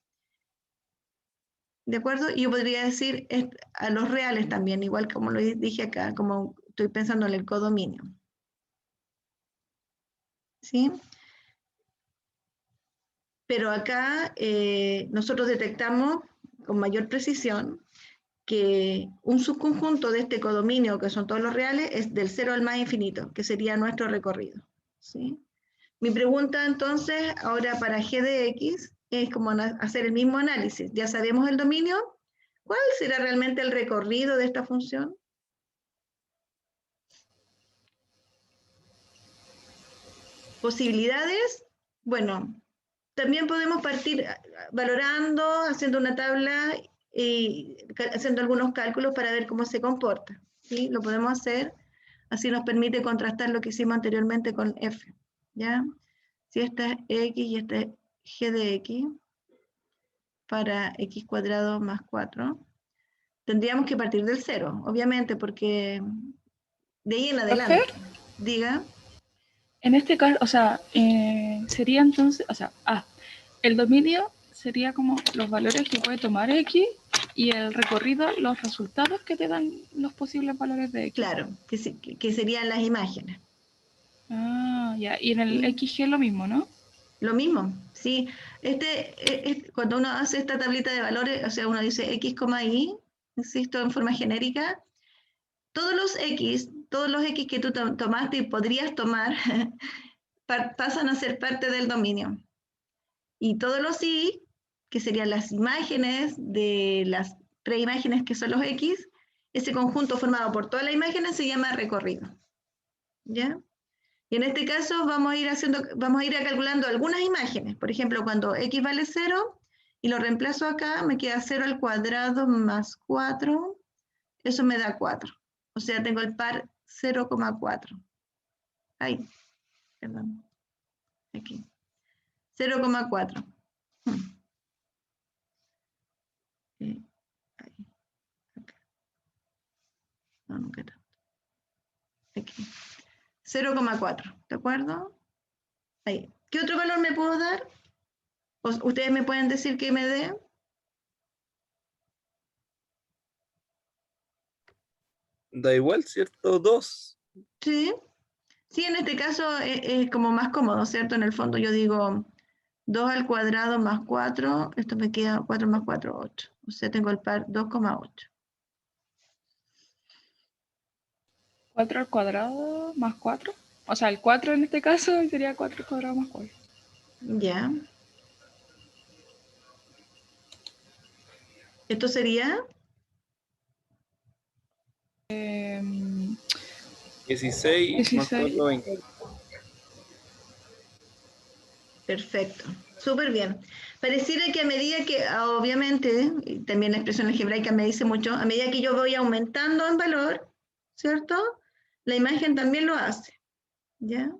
¿De acuerdo? Y yo podría decir a los reales también, igual como lo dije acá, como estoy pensando en el codominio. ¿Sí? Pero acá nosotros detectamos con mayor precisión que un subconjunto de este codominio, que son todos los reales, es del 0 al más infinito, que sería nuestro recorrido. ¿Sí? Mi pregunta entonces, ahora para g de x, es como hacer el mismo análisis. Ya sabemos el dominio. ¿Cuál será realmente el recorrido de esta función? Posibilidades. Bueno, también podemos partir valorando, haciendo una tabla y haciendo algunos cálculos para ver cómo se comporta. ¿Sí? Lo podemos hacer. Así nos permite contrastar lo que hicimos anteriormente con f. ¿Ya? Si esta es x y esta es g de x para x cuadrado más 4, tendríamos que partir del 0, obviamente, porque de ahí en adelante. Diga. En este caso, o sea, sería entonces, o sea, el dominio sería como los valores que puede tomar x y el recorrido, los resultados que te dan los posibles valores de x. Claro, que serían las imágenes. Ya, y en el XG lo mismo, ¿no? Lo mismo, sí. Cuando uno hace esta tablita de valores, o sea, uno dice x, y, insisto, en forma genérica, todos los x que tú tomaste y podrías tomar, pasan a ser parte del dominio. Y todos los y, que serían las imágenes de las preimágenes que son los x, ese conjunto formado por todas las imágenes se llama recorrido. ¿Ya? Y en este caso vamos a ir calculando algunas imágenes. Por ejemplo, cuando x vale 0 y lo reemplazo acá, me queda 0 al cuadrado más 4. Eso me da 4. O sea, tengo el par 0,4. Ahí, perdón. Aquí. 0,4. Ahí. Acá. No, nunca tanto. Aquí. 0,4. ¿De acuerdo? Ahí. ¿Qué otro valor me puedo dar? ¿Ustedes me pueden decir que me dé? Da igual, ¿cierto? 2. Sí. Sí, en este caso es como más cómodo, ¿cierto? En el fondo yo digo 2 al cuadrado más 4, esto me queda 4 más 4, 8. O sea, tengo el par 2,8. 4 al cuadrado más 4. O sea, el 4 en este caso sería 4 al cuadrado más 4. Ya. ¿Esto sería? 16 más 4, 20. Perfecto. Súper bien. Pareciera que a medida que, obviamente, y también la expresión algebraica me dice mucho, a medida que yo voy aumentando en valor, ¿cierto? La imagen también lo hace. ¿Ya?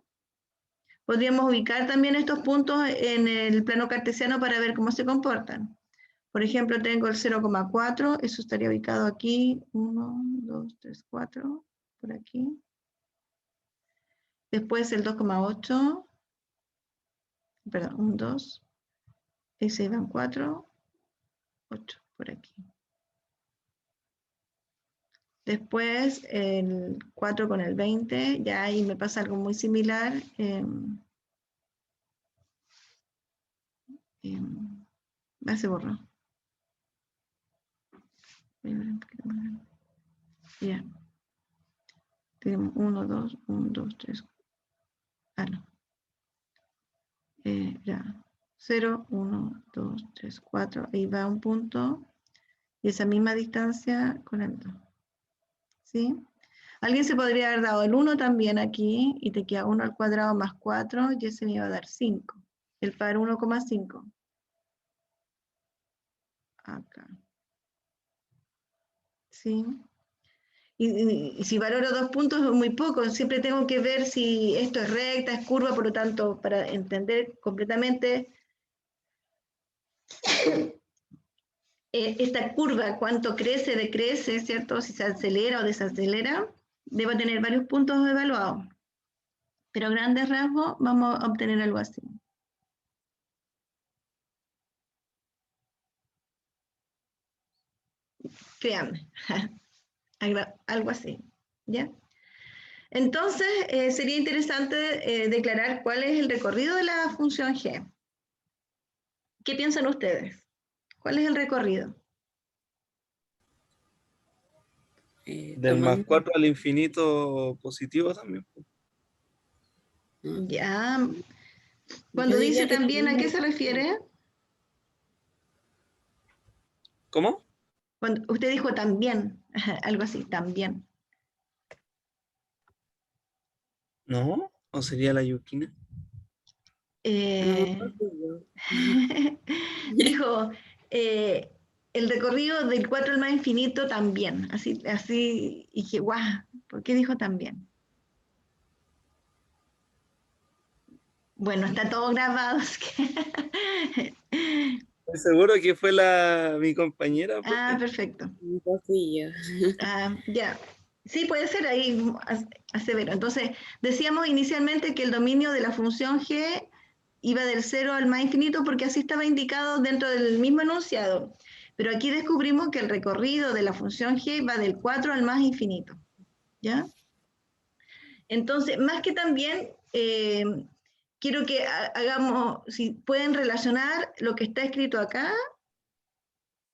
Podríamos ubicar también estos puntos en el plano cartesiano para ver cómo se comportan. Por ejemplo, tengo el 0,4, eso estaría ubicado aquí, 1, 2, 3, 4, por aquí. Después el 2,8, perdón, 1, 2, ese van 4, 8, por aquí. Después el 4 con el 20, ya ahí me pasa algo muy similar. Se borró. Ya. Tenemos 1, 2, 1, 2, 3. Ah, no. Ya. 0, 1, 2, 3, 4. Ahí va un punto. Y esa misma distancia con el 2. ¿Sí? Alguien se podría haber dado el 1 también aquí. Y te queda 1 al cuadrado más 4. Y ese me iba a dar 5. El par 1,5. Acá. ¿Sí? Y si valoro 2 puntos es muy poco, siempre tengo que ver si esto es recta, es curva, por lo tanto, para entender completamente esta curva, cuánto crece, decrece, ¿cierto? Si se acelera o desacelera, debo tener varios puntos evaluados. Pero a grandes rasgos vamos a obtener algo así. Créanme, algo así, ¿ya? Entonces, sería interesante declarar cuál es el recorrido de la función g. ¿Qué piensan ustedes? ¿Cuál es el recorrido? Del más 4 al infinito positivo también. Ya. Cuando dice también, ¿a qué se refiere? ¿Cómo? Cuando usted dijo también, algo así, también. ¿No? ¿O sería la yuquina? Dijo, el recorrido del 4 al más infinito también. Así, y dije, guau, ¿por qué dijo también? Bueno, está todo grabado. Estoy seguro que fue mi compañera. Ah, perfecto. Ya. Sí, puede ser ahí, severo. Entonces, decíamos inicialmente que el dominio de la función g iba del 0 al más infinito porque así estaba indicado dentro del mismo enunciado. Pero aquí descubrimos que el recorrido de la función g va del 4 al más infinito. ¿Ya? Entonces, más que también, quiero que hagamos, si pueden relacionar lo que está escrito acá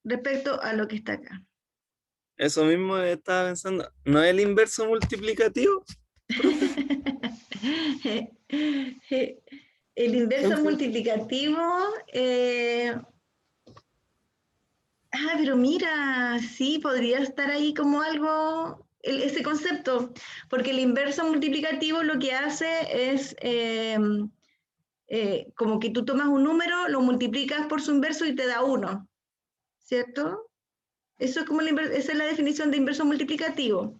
respecto a lo que está acá. Eso mismo estaba pensando. ¿No es el inverso multiplicativo? El inverso multiplicativo, Ah, pero mira, sí, podría estar ahí como algo, ese concepto, porque el inverso multiplicativo lo que hace es como que tú tomas un número, lo multiplicas por su inverso y te da 1, ¿cierto? Eso es como esa es la definición de inverso multiplicativo.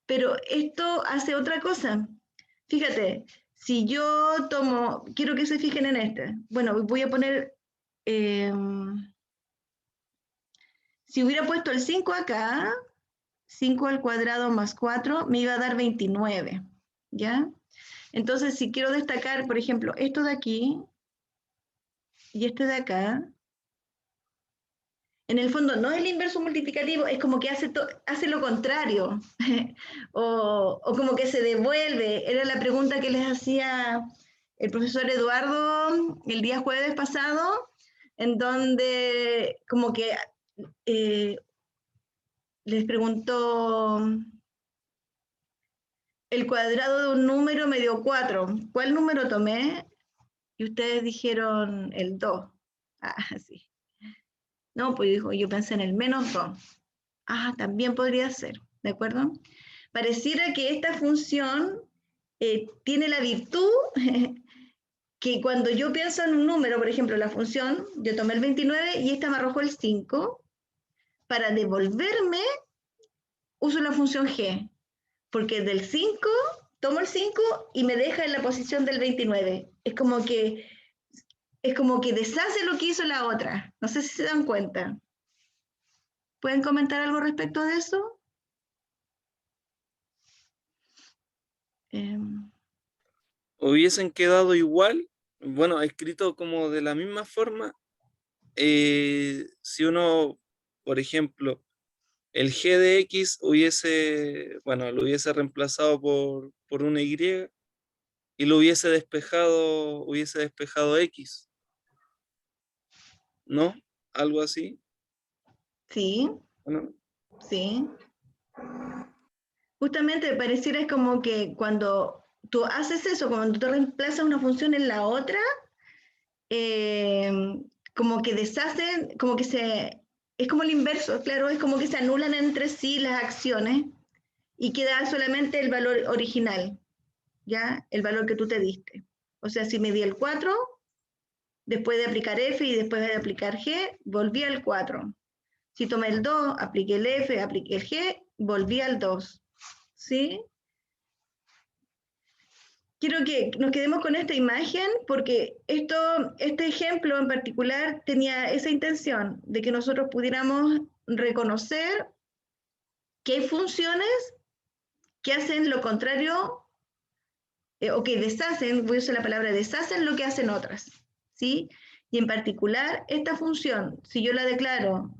Pero esto hace otra cosa. Fíjate, si yo tomo, quiero que se fijen en este. Bueno, voy a poner, si hubiera puesto el 5 acá, 5 al cuadrado más 4, me iba a dar 29, ¿ya? Entonces, si quiero destacar, por ejemplo, esto de aquí y este de acá, en el fondo no es el inverso multiplicativo, es como que hace lo contrario, o como que se devuelve. Era la pregunta que les hacía el profesor Eduardo el día jueves pasado, en donde como que les preguntó, el cuadrado de un número me dio 4, ¿cuál número tomé? Y ustedes dijeron el 2. Ah, sí. No, pues dijo, yo pensé en el menos 2. Ah, también podría ser, ¿de acuerdo? Pareciera que esta función tiene la virtud que cuando yo pienso en un número, por ejemplo, la función, yo tomé el 29 y esta me arrojó el 5, para devolverme uso la función g, porque del 5 tomo el 5 y me deja en la posición del 29. Es como que deshace lo que hizo la otra. No sé si se dan cuenta. ¿Pueden comentar algo respecto de eso? Hubiesen quedado igual, bueno, escrito como de la misma forma, si uno, por ejemplo, el g de x lo hubiese reemplazado por una y lo hubiese despejado x, ¿no? Algo así. Sí, ¿No? sí. Justamente pareciera es como que cuando tú haces eso, cuando tú reemplazas una función en la otra, como que deshacen, es como el inverso, claro, es como que se anulan entre sí las acciones y queda solamente el valor original, ¿ya? El valor que tú te diste. O sea, si me di el 4, después de aplicar F y después de aplicar G, volví al 4. Si tomé el 2, apliqué el F, apliqué el G, volví al 2. ¿Sí? Quiero que nos quedemos con esta imagen porque este ejemplo en particular tenía esa intención de que nosotros pudiéramos reconocer que hay funciones que hacen lo contrario o que deshacen, voy a usar la palabra deshacen lo que hacen otras, ¿sí? Y en particular esta función, si yo la declaro,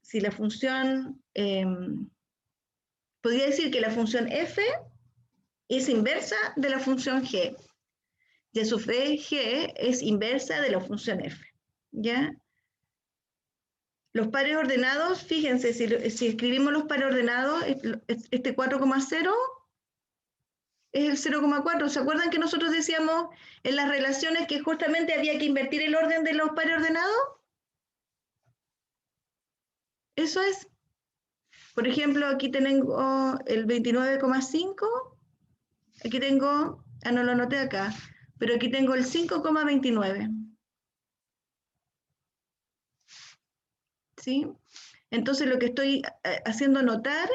si la función, podría decir que la función f es inversa de la función g, y a su vez g es inversa de la función f, ¿ya? Los pares ordenados, fíjense, si escribimos los pares ordenados, este 4,0 es el 0,4. ¿Se acuerdan que nosotros decíamos en las relaciones que justamente había que invertir el orden de los pares ordenados? Eso es. Por ejemplo, aquí tengo el 29,5. Aquí tengo, no lo anoté acá, pero aquí tengo el 5,29. ¿Sí? Entonces lo que estoy haciendo notar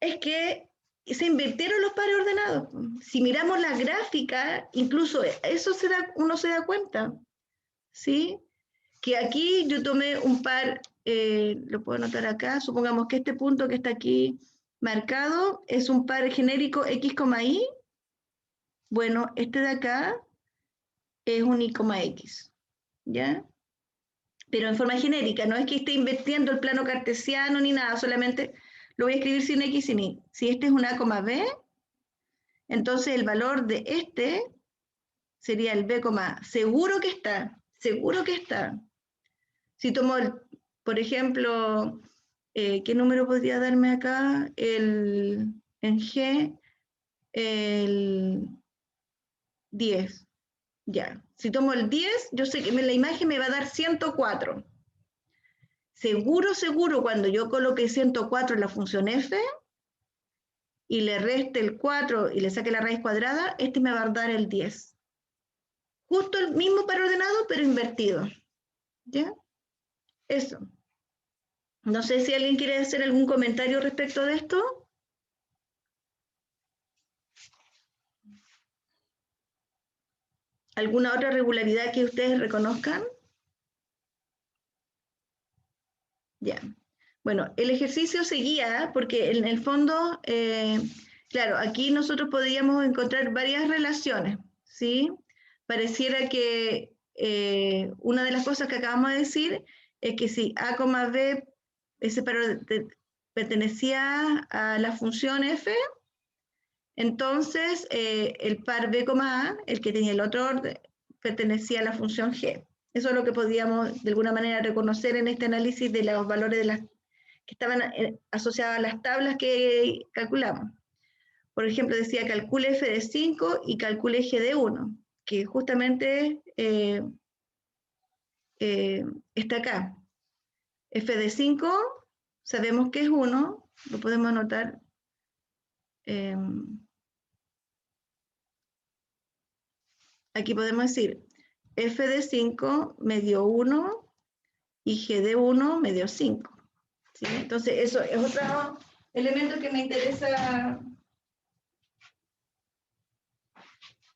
es que se invirtieron los pares ordenados. Si miramos la gráfica, incluso eso uno se da cuenta, ¿sí? Que aquí yo tomé un par, lo puedo anotar acá, supongamos que este punto que está aquí marcado es un par genérico x, y. Bueno, este de acá es un y, x, ¿ya? Pero en forma genérica, no es que esté invirtiendo el plano cartesiano ni nada, solamente lo voy a escribir sin x, sin y. Si este es un a, b, entonces el valor de este sería el b, seguro que está, seguro que está. Si tomo, por ejemplo, ¿qué número podría darme acá? En G, el 10. Ya. Si tomo el 10, yo sé que la imagen me va a dar 104. seguro, seguro, cuando yo coloque 104 en la función f y le reste el 4 y le saque la raíz cuadrada, este me va a dar el 10. Justo el mismo par ordenado, pero invertido. ¿Ya? Eso. No sé si alguien quiere hacer algún comentario respecto de esto. ¿Alguna otra regularidad que ustedes reconozcan? Ya. Bueno, el ejercicio seguía porque en el fondo, claro, aquí nosotros podríamos encontrar varias relaciones, ¿sí? Pareciera que una de las cosas que acabamos de decir es que si A, B pertenecía a la función f, entonces el par B, A, el que tenía el otro orden, pertenecía a la función g. Eso es lo que podíamos de alguna manera reconocer en este análisis de los valores de las que estaban asociados a las tablas que calculamos. Por ejemplo, decía calcule f de 5 y calcule g de 1, que justamente está acá. F de 5 sabemos que es 1, lo podemos anotar. Aquí podemos decir f de 5 me dio 1 y g de 1 me dio 5. ¿Sí? Entonces, eso es otro elemento que me interesa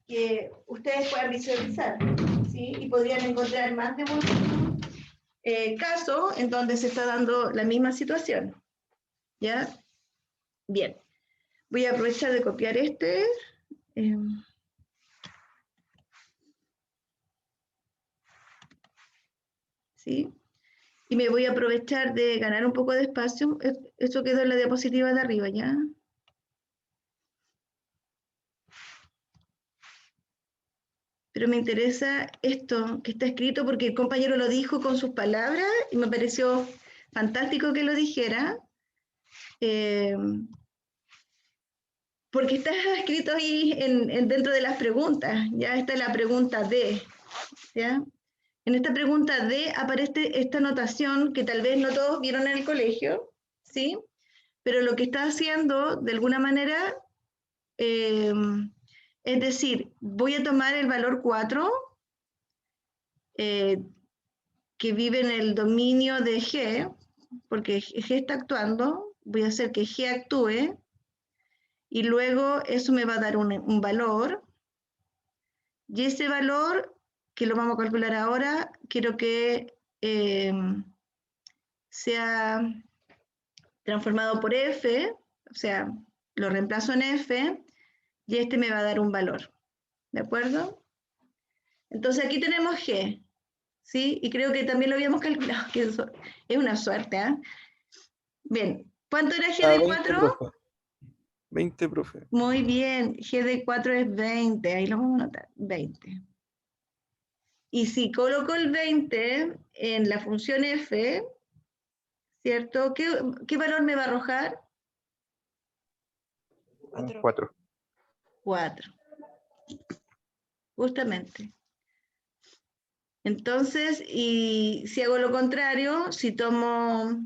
que ustedes puedan visualizar, ¿sí? Y podrían encontrar más de un caso en donde se está dando la misma situación. ¿Ya? Bien. Voy a aprovechar de copiar este. ¿Sí? Y me voy a aprovechar de ganar un poco de espacio. Esto quedó en la diapositiva de arriba, ¿ya? Pero me interesa esto que está escrito porque el compañero lo dijo con sus palabras y me pareció fantástico que lo dijera, porque está escrito ahí dentro de las preguntas, ya está la pregunta D, ¿ya? En esta pregunta D aparece esta notación que tal vez no todos vieron en el colegio, ¿sí? Pero lo que está haciendo, de alguna manera, es decir, voy a tomar el valor 4, que vive en el dominio de G, porque G está actuando, voy a hacer que G actúe, y luego eso me va a dar un valor, y ese valor, que lo vamos a calcular ahora, quiero que sea transformado por F, o sea, lo reemplazo en F, y este me va a dar un valor, ¿de acuerdo? Entonces aquí tenemos G, ¿sí? Y creo que también lo habíamos calculado, que eso es una suerte, ¿eh? Bien, ¿cuánto era G de 4? 20, profe. 20, profe. Muy bien, G de 4 es 20, ahí lo vamos a anotar, 20. Y si coloco el 20 en la función f, ¿cierto? ¿Qué valor me va a arrojar? 4. 4. Justamente. Entonces, y si hago lo contrario, si tomo,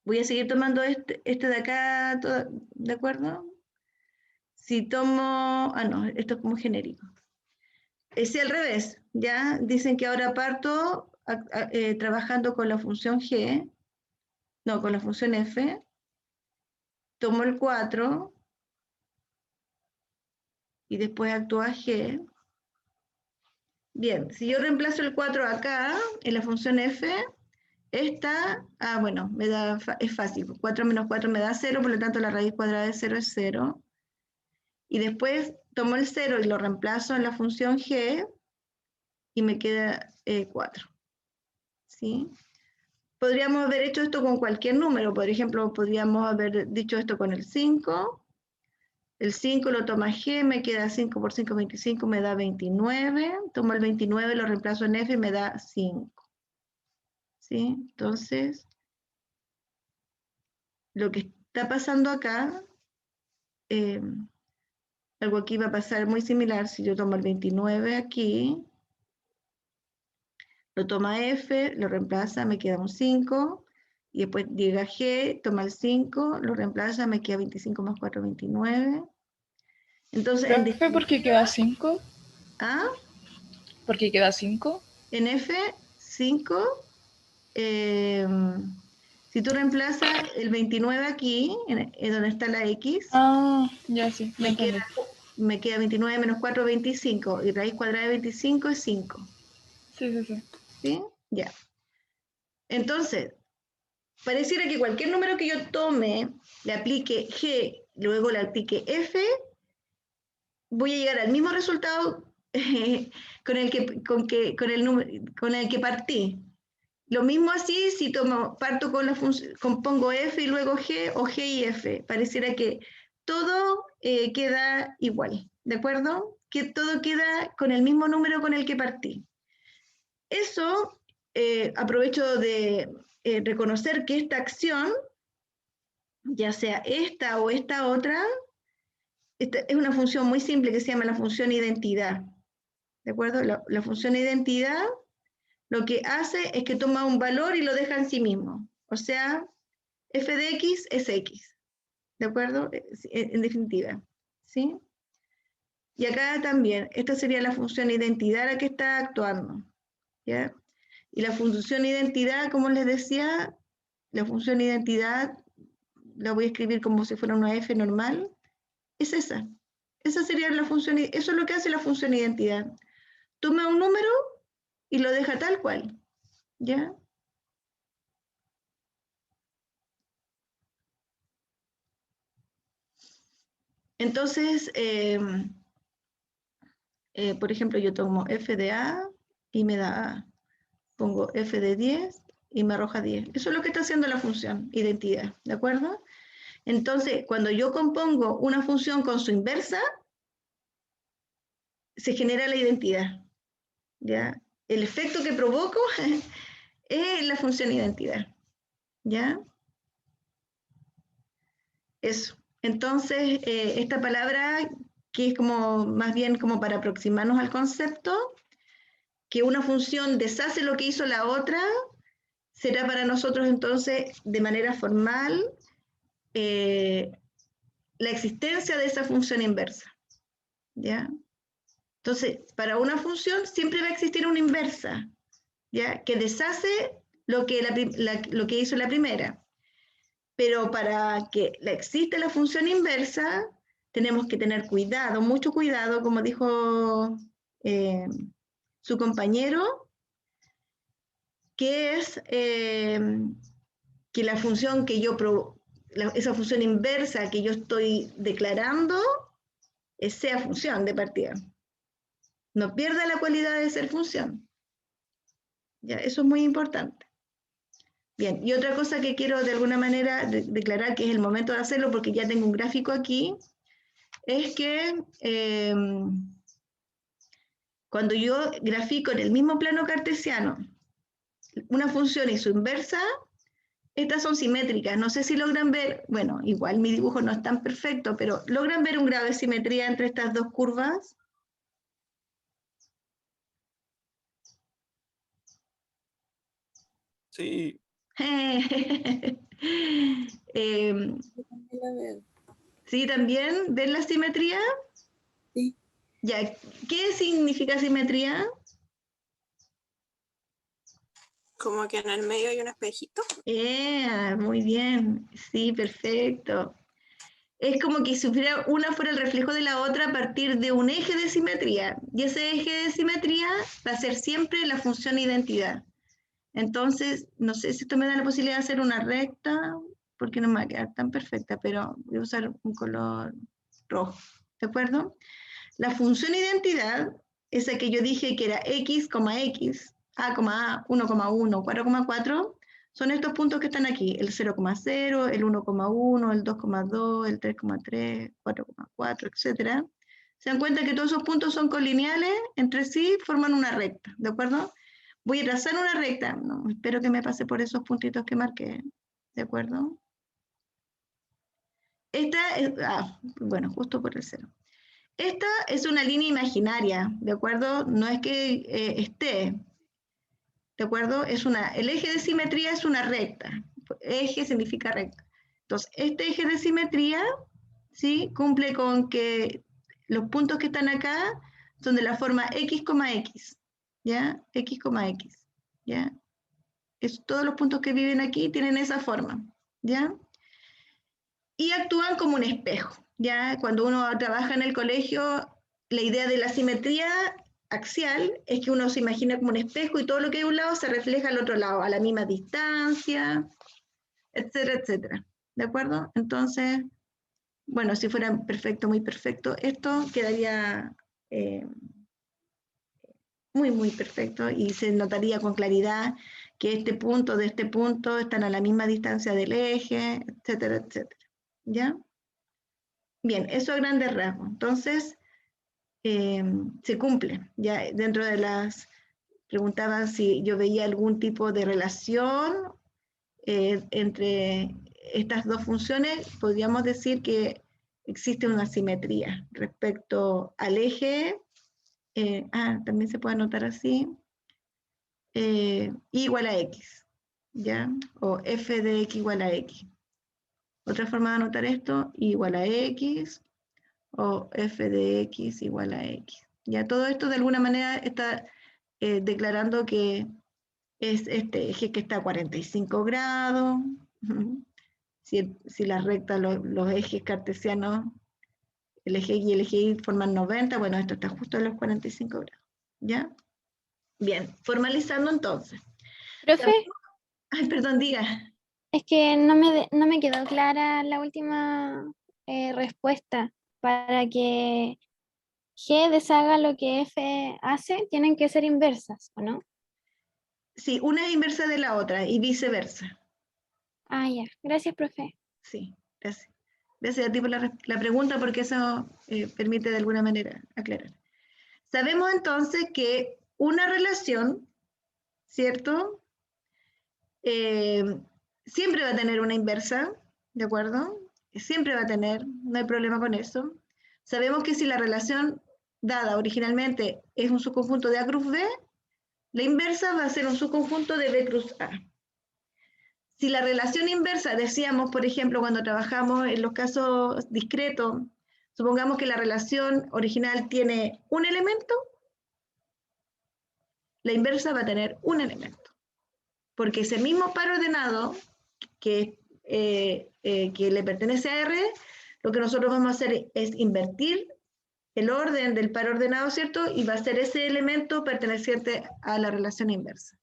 voy a seguir tomando este de acá, ¿de acuerdo? Si tomo, no, esto es como genérico. Es al revés, ¿ya? Dicen que ahora parto trabajando con la función g, no, con la función f, tomo el 4 y después actúa g. Bien, si yo reemplazo el 4 acá, en la función f, esta, bueno, es fácil, 4 menos 4 me da 0, por lo tanto la raíz cuadrada de 0 es 0. Y después tomo el 0 y lo reemplazo en la función g, y me queda 4. ¿Sí? Podríamos haber hecho esto con cualquier número, por ejemplo, podríamos haber dicho esto con el 5. El 5 lo toma G, me queda 5 por 5, 25, me da 29. Tomo el 29, lo reemplazo en F y me da 5. ¿Sí? Entonces, lo que está pasando acá, algo aquí va a pasar muy similar si yo tomo el 29 aquí, lo toma F, lo reemplaza, me queda un 5, y después llega G, toma el 5, lo reemplaza, me queda 25 más 4, 29. Entonces, en F porque queda 5, ¿ah? porque queda 5. En F, 5, si tú reemplazas el 29 aquí, en donde está la X, Ah, ya sí, ya entendí. me queda 29 menos 4, 25, y raíz cuadrada de 25 es 5. Sí. ¿Sí? Ya. Entonces, pareciera que cualquier número que yo tome, le aplique G, luego le aplique F, voy a llegar al mismo resultado con el que partí. Lo mismo así si parto con la función, pongo F y luego G, o G y F. Pareciera que todo queda igual, ¿de acuerdo? Que todo queda con el mismo número con el que partí. Eso aprovecho de reconocer que esta acción, ya sea esta o esta otra, esta es una función muy simple que se llama la función identidad. ¿De acuerdo? La función identidad lo que hace es que toma un valor y lo deja en sí mismo. O sea, f de x es x. ¿De acuerdo? En definitiva. ¿Sí? Y acá también, esta sería la función identidad la que está actuando. ¿Ya? Y la función identidad, como les decía, la función identidad la voy a escribir como si fuera una f normal. Es esa. Esa sería la función, eso es lo que hace la función identidad. Toma un número y lo deja tal cual. ¿Ya? Entonces, por ejemplo, yo tomo f de a y me da a. Pongo f de 10 y me arroja 10. Eso es lo que está haciendo la función identidad, ¿de acuerdo? Entonces, cuando yo compongo una función con su inversa, se genera la identidad, ¿ya? El efecto que provoco es la función identidad, ¿ya? Eso. Entonces, esta palabra, que es como más bien como para aproximarnos al concepto, que una función deshace lo que hizo la otra, será para nosotros entonces, de manera formal, la existencia de esa función inversa, ¿ya? Entonces, para una función siempre va a existir una inversa, ¿ya? Que deshace lo que, lo que hizo la primera. Pero para que exista la función inversa, tenemos que tener cuidado, mucho cuidado, como dijo su compañero, que es que la función que yo, esa función inversa que yo estoy declarando, sea función de partida. No pierda la cualidad de ser función. Ya, eso es muy importante. Bien, y otra cosa que quiero de alguna manera declarar, que es el momento de hacerlo porque ya tengo un gráfico aquí, es que cuando yo grafico en el mismo plano cartesiano una función y su inversa, estas son simétricas. No sé si logran ver, bueno, igual mi dibujo no es tan perfecto, pero ¿logran ver un grado de simetría entre estas dos curvas? Sí. ¿Sí también? ¿Ven la simetría? Sí. Ya, ¿qué significa simetría? Como que en el medio hay un espejito. Muy bien, sí, perfecto. Es como que si una fuera el reflejo de la otra a partir de un eje de simetría. Y ese eje de simetría va a ser siempre la función identidad. Entonces, no sé si esto me da la posibilidad de hacer una recta, porque no me va a quedar tan perfecta, pero voy a usar un color rojo. ¿De acuerdo? La función identidad, esa que yo dije que era x, x, a, 1,1, 4,4, son estos puntos que están aquí, el 0,0, el 1,1, el 2,2, el 3,3, 4,4, etc. Se dan cuenta que todos esos puntos son colineales, entre sí forman una recta, ¿de acuerdo? Voy a trazar una recta, no, espero que me pase por esos puntitos que marqué, ¿de acuerdo? Esta es, bueno, justo por el 0. Esta es una línea imaginaria, ¿de acuerdo? No es que esté. ¿de acuerdo? El eje de simetría es una recta. Eje significa recta. Entonces, este eje de simetría, ¿sí?, cumple con que los puntos que están acá son de la forma x, x, ¿ya? X, x, ¿ya? Todos los puntos que viven aquí tienen esa forma, ¿ya? Y actúan como un espejo, ¿ya? Cuando uno trabaja en el colegio, la idea de la simetría axial es que uno se imagina como un espejo y todo lo que hay a un lado se refleja al otro lado, a la misma distancia, etcétera, etcétera. ¿De acuerdo? Entonces, bueno, si fuera perfecto, muy perfecto, esto quedaría muy, muy perfecto y se notaría con claridad que este punto de este punto están a la misma distancia del eje, etcétera, etcétera. ¿Ya? Bien, eso a grandes rasgos. Entonces, se cumple. Ya dentro de las... Preguntaban si yo veía algún tipo de relación entre estas dos funciones. Podríamos decir que existe una simetría respecto al eje. También se puede anotar así. Y igual a x, ¿ya? O f de x igual a x. Otra forma de anotar esto, y igual a x, o f de x igual a x. Ya todo esto de alguna manera está declarando que es este eje que está a 45 grados. Si la recta, los ejes cartesianos, el eje y el eje y forman 90, bueno, esto está justo a los 45 grados. ¿Ya? Bien, formalizando entonces. Profe, Ay, perdón, diga. es que no me quedó clara la última respuesta. Para que G deshaga lo que F hace, tienen que ser inversas, ¿o no? Sí, una es inversa de la otra y viceversa. Ah, ya. Gracias, profe. Sí, gracias. Gracias a ti por la pregunta, porque eso permite de alguna manera aclarar. Sabemos entonces que una relación, ¿cierto? Siempre va a tener una inversa, ¿de acuerdo? Siempre va a tener, no hay problema con eso. Sabemos que si la relación dada originalmente es un subconjunto de A cruz B, la inversa va a ser un subconjunto de B cruz A. Si la relación inversa, decíamos, por ejemplo, cuando trabajamos en los casos discretos, supongamos que la relación original tiene un elemento, la inversa va a tener un elemento. Porque ese mismo par ordenado que le pertenece a R, lo que nosotros vamos a hacer es invertir el orden del par ordenado, ¿cierto? Y va a ser ese elemento perteneciente a la relación inversa.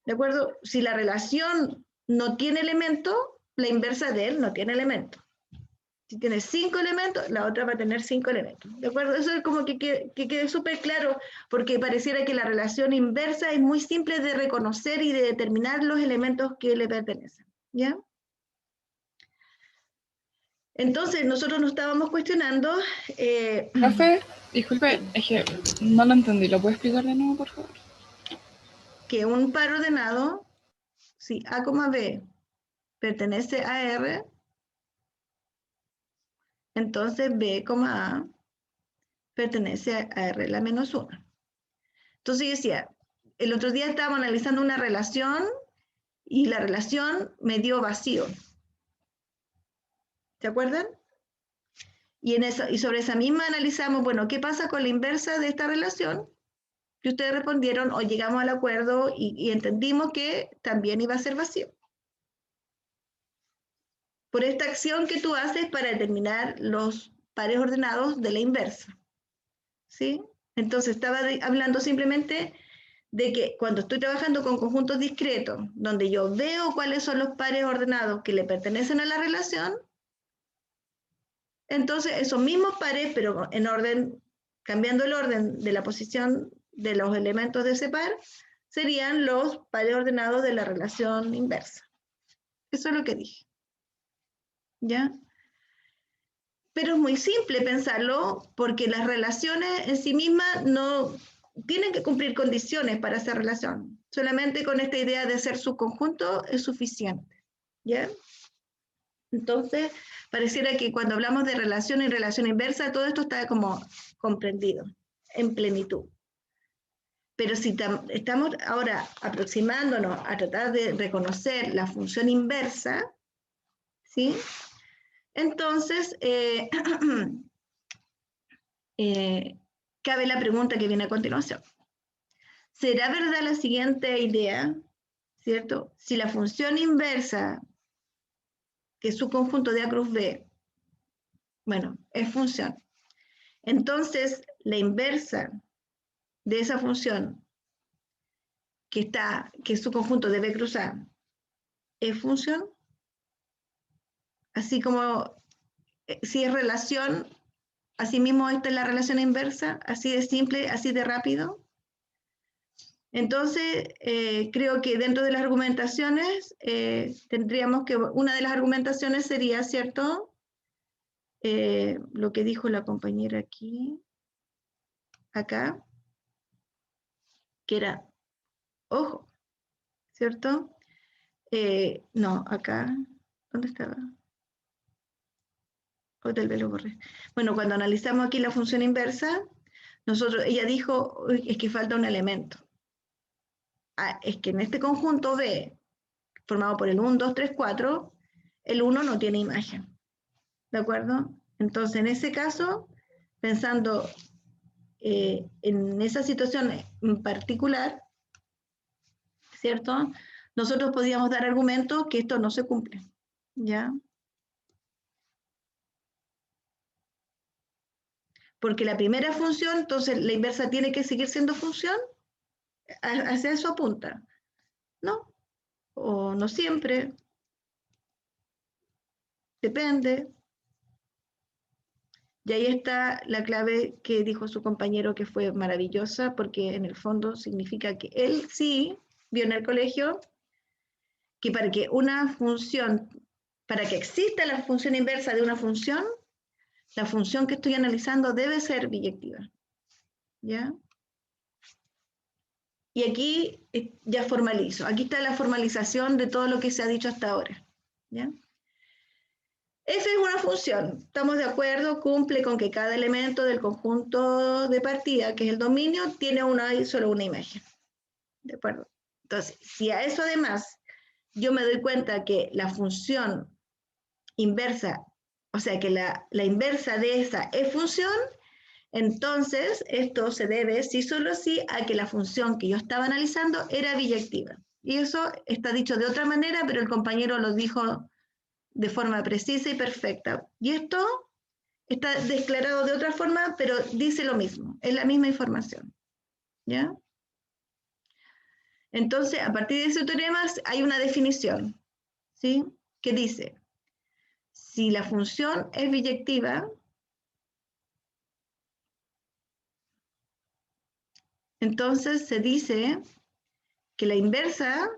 ¿De acuerdo? Si la relación no tiene elemento, la inversa de él no tiene elemento. Si tiene 5 elementos, la otra va a tener 5 elementos. ¿De acuerdo? Eso es como que quede súper claro, porque pareciera que la relación inversa es muy simple de reconocer y de determinar los elementos que le pertenecen. ¿Ya? Entonces, nosotros nos estábamos cuestionando... Profe, disculpe, es que no lo entendí. ¿Lo puede explicar de nuevo, por favor? Que un par ordenado, si A, B pertenece a R, entonces B, A pertenece a R la menos 1. Entonces yo decía, el otro día estábamos analizando una relación y la relación me dio vacío. ¿Se acuerdan? Y sobre esa misma analizamos, bueno, ¿qué pasa con la inversa de esta relación? Y ustedes respondieron, o llegamos al acuerdo y entendimos que también iba a ser vacío. Por esta acción que tú haces para determinar los pares ordenados de la inversa. ¿Sí? Entonces estaba hablando simplemente de que cuando estoy trabajando con conjuntos discretos, donde yo veo cuáles son los pares ordenados que le pertenecen a la relación, entonces esos mismos pares, pero en orden, cambiando el orden de la posición de los elementos de ese par, serían los pares ordenados de la relación inversa. Eso es lo que dije. ¿Ya? Pero es muy simple pensarlo, porque las relaciones en sí mismas no tienen que cumplir condiciones para esa relación. Solamente con esta idea de ser subconjunto es suficiente. ¿Ya? Entonces, pareciera que cuando hablamos de relación y relación inversa, todo esto está como comprendido en plenitud. Pero si estamos ahora aproximándonos a tratar de reconocer la función inversa, ¿sí? Entonces, cabe la pregunta que viene a continuación. ¿Será verdad la siguiente idea, cierto? Si la función inversa, que es su conjunto de A cruz B, bueno, es función. Entonces, la inversa de esa función, que es su conjunto de B cruz A, ¿es función? Así como, si es relación, así mismo esta es la relación inversa, así de simple, así de rápido. Entonces, creo que dentro de las argumentaciones, tendríamos que, una de las argumentaciones sería, ¿cierto? Lo que dijo la compañera aquí, acá, que era, ojo, ¿cierto? No, acá, ¿dónde estaba? O tal vez lo borré. Bueno, cuando analizamos aquí la función inversa, ella dijo, "Uy, es que falta un elemento. Es que en este conjunto B, formado por el 1, 2, 3, 4, el 1 no tiene imagen. ¿De acuerdo? Entonces, en ese caso, pensando en esa situación en particular, ¿cierto? Nosotros podíamos dar argumentos que esto no se cumple, ¿ya? Porque la primera función, entonces la inversa tiene que seguir siendo función, hacia eso apunta, ¿no? O no siempre, depende. Y ahí está la clave que dijo su compañero, que fue maravillosa, porque en el fondo significa que él sí vio en el colegio que para que una función, para que exista la función inversa de una función, la función que estoy analizando debe ser biyectiva. ¿Ya? Y aquí ya formalizo. Aquí está la formalización de todo lo que se ha dicho hasta ahora. ¿Ya? F es una función, estamos de acuerdo, cumple con que cada elemento del conjunto de partida, que es el dominio, tiene solo una imagen. ¿De acuerdo? Entonces, si a eso además yo me doy cuenta que la función inversa, o sea que la inversa de esa es función, entonces esto se debe, sí solo sí, a que la función que yo estaba analizando era biyectiva. Y eso está dicho de otra manera, pero el compañero lo dijo de forma precisa y perfecta. Y esto está declarado de otra forma, pero dice lo mismo, es la misma información. ¿Ya? Entonces, a partir de ese teorema hay una definición, ¿sí? Que dice, si la función es biyectiva, entonces se dice que la inversa,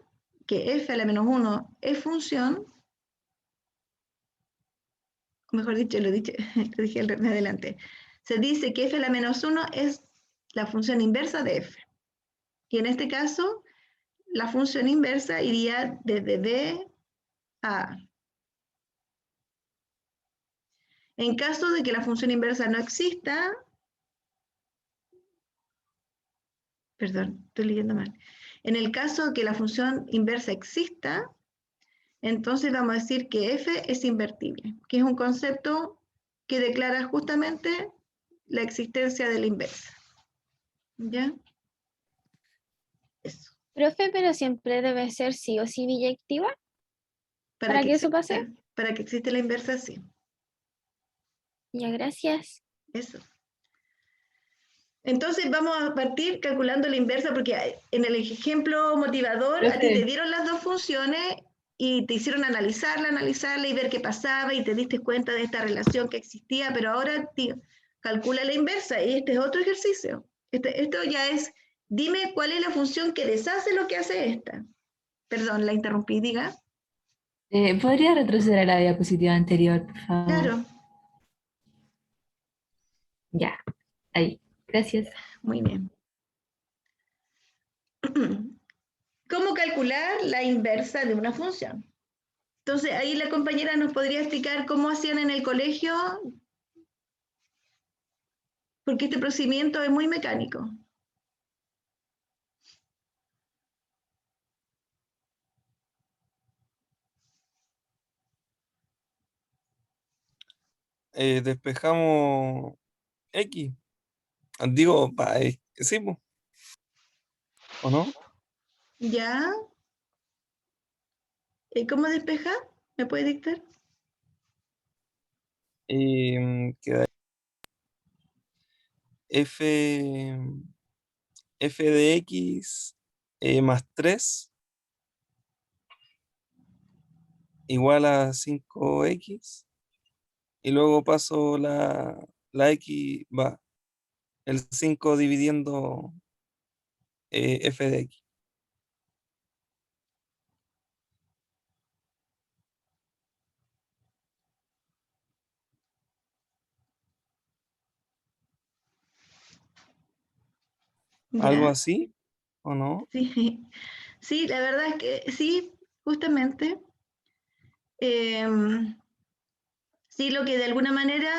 que f a la menos 1 es función, o mejor dicho, lo dije adelante, se dice que f a la menos 1 es la función inversa de f. Y en este caso, la función inversa iría desde b a a. En caso de que la función inversa no exista, perdón, estoy leyendo mal. En el caso de que la función inversa exista, entonces vamos a decir que f es invertible, que es un concepto que declara justamente la existencia de la inversa. ¿Ya? Eso. Profe, pero siempre debe ser sí o sí biyectiva. ¿Para que eso pase? Para que exista la inversa, sí. Ya, gracias. Eso. Entonces vamos a partir calculando la inversa, porque en el ejemplo motivador a ti te dieron las dos funciones y te hicieron analizarla y ver qué pasaba y te diste cuenta de esta relación que existía, pero ahora tío, calcula la inversa y este es otro ejercicio. Esto ya es, dime cuál es la función que deshace lo que hace esta. Perdón, la interrumpí, diga. ¿Podría retroceder a la diapositiva anterior, por favor? Claro. Ya, ahí. Gracias. Muy bien. ¿Cómo calcular la inversa de una función? Entonces, ahí la compañera nos podría explicar cómo hacían en el colegio, porque este procedimiento es muy mecánico. despejamos X. Digo, sí, po, ¿o no? ¿Ya? ¿Cómo despeja? ¿Me puede dictar? Queda f, f de x más 3 igual a 5x. Y luego paso la x, va, el 5 dividiendo f de x. ¿Algo ¿Ya? así o no? Sí, sí, la verdad es que sí, justamente. Sí, lo que de alguna manera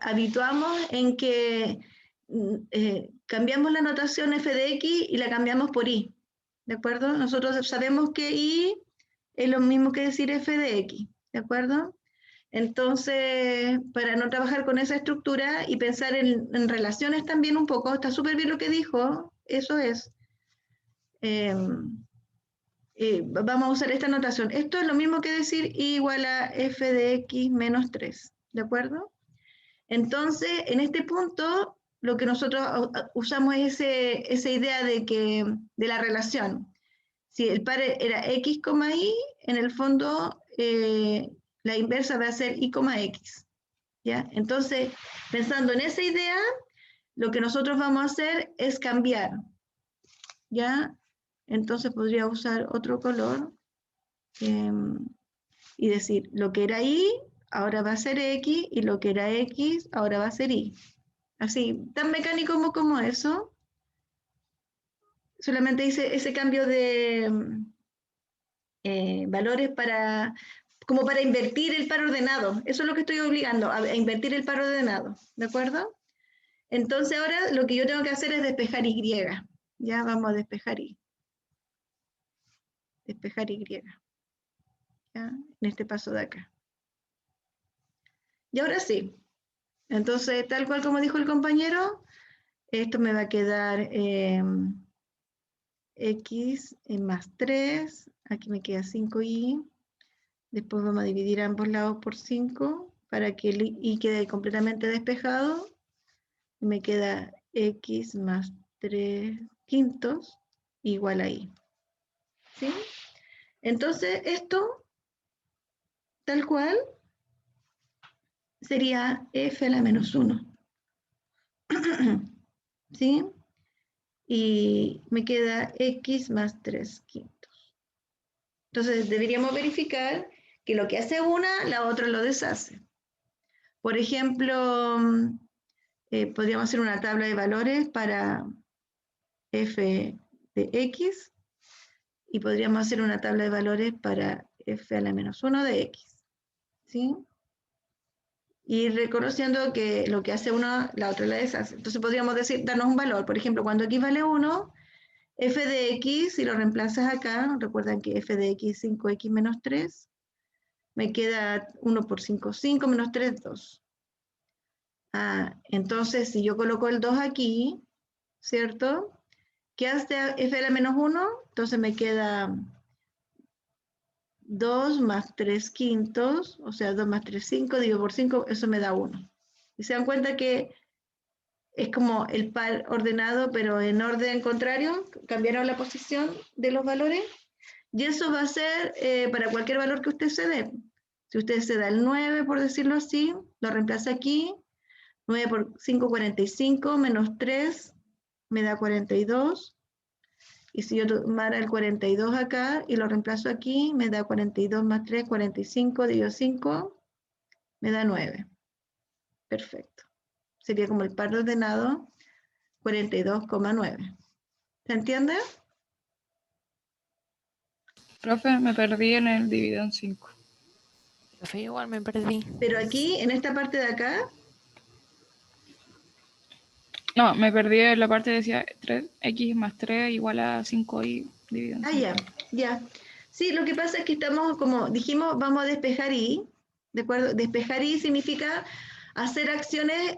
habituamos en que cambiamos la notación f de x y la cambiamos por y, ¿de acuerdo? Nosotros sabemos que y es lo mismo que decir f de x, ¿de acuerdo? Entonces, para no trabajar con esa estructura y pensar en relaciones también un poco, está súper bien lo que dijo, eso es. Vamos a usar esta notación. Esto es lo mismo que decir y igual a f de x menos 3, ¿de acuerdo? Entonces, en este punto, lo que nosotros usamos es esa idea de la relación. Si el par era x, y, en el fondo la inversa va a ser y, x. ¿Ya? Entonces, pensando en esa idea, lo que nosotros vamos a hacer es cambiar. ¿Ya? Entonces podría usar otro color y decir, lo que era y, ahora va a ser x, y lo que era x, ahora va a ser y. Así, tan mecánico como eso. Solamente hice ese cambio de valores como para invertir el par ordenado. Eso es lo que estoy obligando, a invertir el par ordenado. ¿De acuerdo? Entonces ahora lo que yo tengo que hacer es despejar y. Ya vamos a despejar y. Despejar y. ¿Ya? En este paso de acá. Y ahora sí. Entonces, tal cual como dijo el compañero, esto me va a quedar x más 3, aquí me queda 5y, después vamos a dividir ambos lados por 5 para que el y quede completamente despejado, y me queda x más 3 quintos igual a y. ¿Sí? Entonces, esto, tal cual, sería f a la menos 1. ¿Sí? Y me queda x más 3 quintos. Entonces deberíamos verificar que lo que hace una, la otra lo deshace. Por ejemplo, podríamos hacer una tabla de valores para f de x y podríamos hacer una tabla de valores para f a la menos 1 de x. ¿Sí? Y reconociendo que lo que hace uno, la otra la deshace. Entonces podríamos decir, darnos un valor. Por ejemplo, cuando x vale 1, f de x, si lo reemplazas acá, recuerdan que f de x es 5x menos 3, me queda 1 por 5, 5 menos 3, 2. Entonces, si yo coloco el 2 aquí, ¿cierto? ¿Qué hace f a la menos 1? Entonces me queda 2 más 3 quintos, o sea, 2 más 3, 5, dividido por 5, eso me da 1. Y se dan cuenta que es como el par ordenado, pero en orden contrario, cambiaron la posición de los valores. Y eso va a ser para cualquier valor que usted se dé. Si usted se da el 9, por decirlo así, lo reemplaza aquí. 9 por 5, 45, menos 3, me da 42. Y si yo tomara el 42 acá y lo reemplazo aquí, me da 42 más 3, 45, dividido 5, me da 9. Perfecto. Sería como el par ordenado, 42,9. ¿Se entiende? Profe, me perdí en el dividido en 5. Profe, igual me perdí. Pero aquí, en esta parte de acá, No, me perdí en la parte que decía 3x más 3 igual a 5y dividido en 5. ya. Sí, lo que pasa es que estamos, como dijimos, vamos a despejar y, ¿de acuerdo? Despejar I significa hacer acciones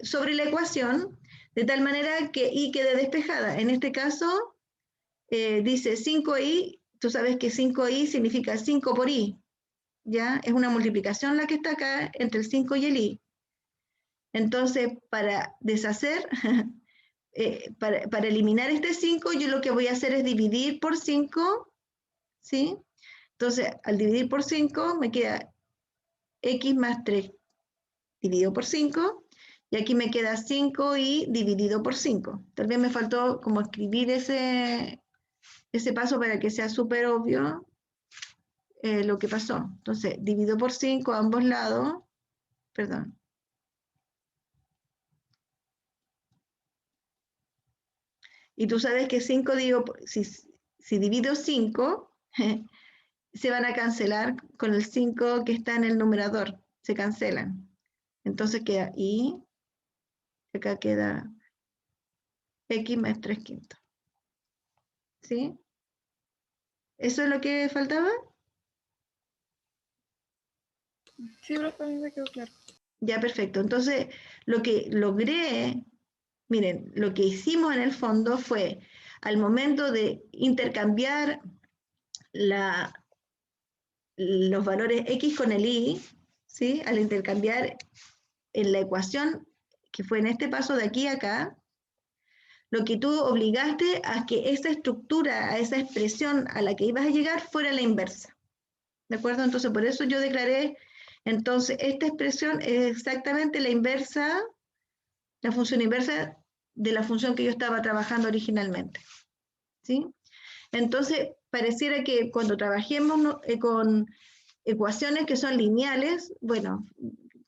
sobre la ecuación, de tal manera que I quede despejada. En este caso, dice 5I, tú sabes que 5I significa 5 por I, ¿ya? Es una multiplicación la que está acá entre el 5 y el I. Entonces, para deshacer, para eliminar este 5, yo lo que voy a hacer es dividir por 5, ¿sí? Entonces, al dividir por 5, me queda X más 3 dividido por 5, y aquí me queda 5i dividido por 5. Tal vez me faltó como escribir ese paso para que sea súper obvio lo que pasó. Entonces, divido por 5 a ambos lados, perdón. Y tú sabes que 5 digo, si divido 5, se van a cancelar con el 5 que está en el numerador, se cancelan. Entonces queda I, acá queda X más 3 quintos. ¿Sí? ¿Eso es lo que faltaba? Sí, pero para mí me quedó claro. Ya, perfecto. Entonces, lo que logré, miren, lo que hicimos en el fondo fue, al momento de intercambiar los valores X con el Y, ¿sí? Al intercambiar en la ecuación, que fue en este paso de aquí a acá, lo que tú obligaste a que esa estructura, a esa expresión a la que ibas a llegar fuera la inversa. ¿De acuerdo? Entonces, por eso yo declaré, entonces, esta expresión es exactamente la inversa, la función inversa de la función que yo estaba trabajando originalmente. ¿Sí? Entonces, pareciera que cuando trabajemos con ecuaciones que son lineales, bueno,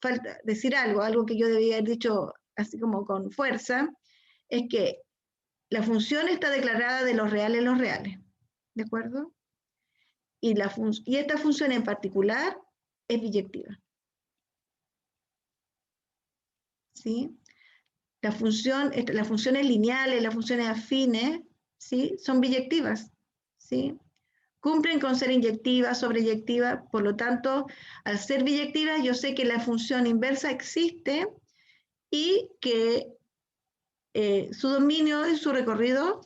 falta decir algo que yo debía haber dicho así como con fuerza, es que la función está declarada de los reales en los reales, ¿de acuerdo? Y esta función en particular es biyectiva. ¿Sí? Las funciones lineales, las funciones afines, ¿sí? Son biyectivas, ¿sí? Cumplen con ser inyectivas, sobreyectivas, por lo tanto, al ser biyectivas, yo sé que la función inversa existe y que su dominio y su recorrido,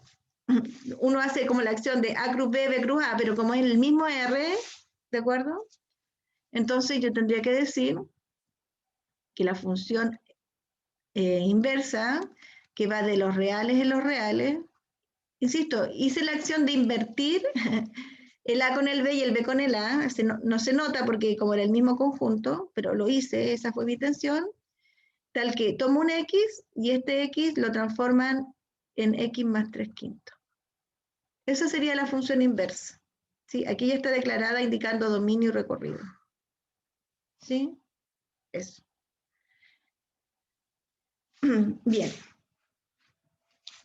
uno hace como la acción de A cruz B, B cruz A, pero como es el mismo R, ¿de acuerdo? Entonces yo tendría que decir que la función inversa, que va de los reales en los reales, insisto, hice la acción de invertir el A con el B y el B con el A, no se nota porque como era el mismo conjunto, pero lo hice, esa fue mi intención, tal que tomo un X y este X lo transforman en X más 3 quintos. Esa sería la función inversa. ¿Sí? Aquí ya está declarada indicando dominio y recorrido. ¿Sí? Eso. Bien.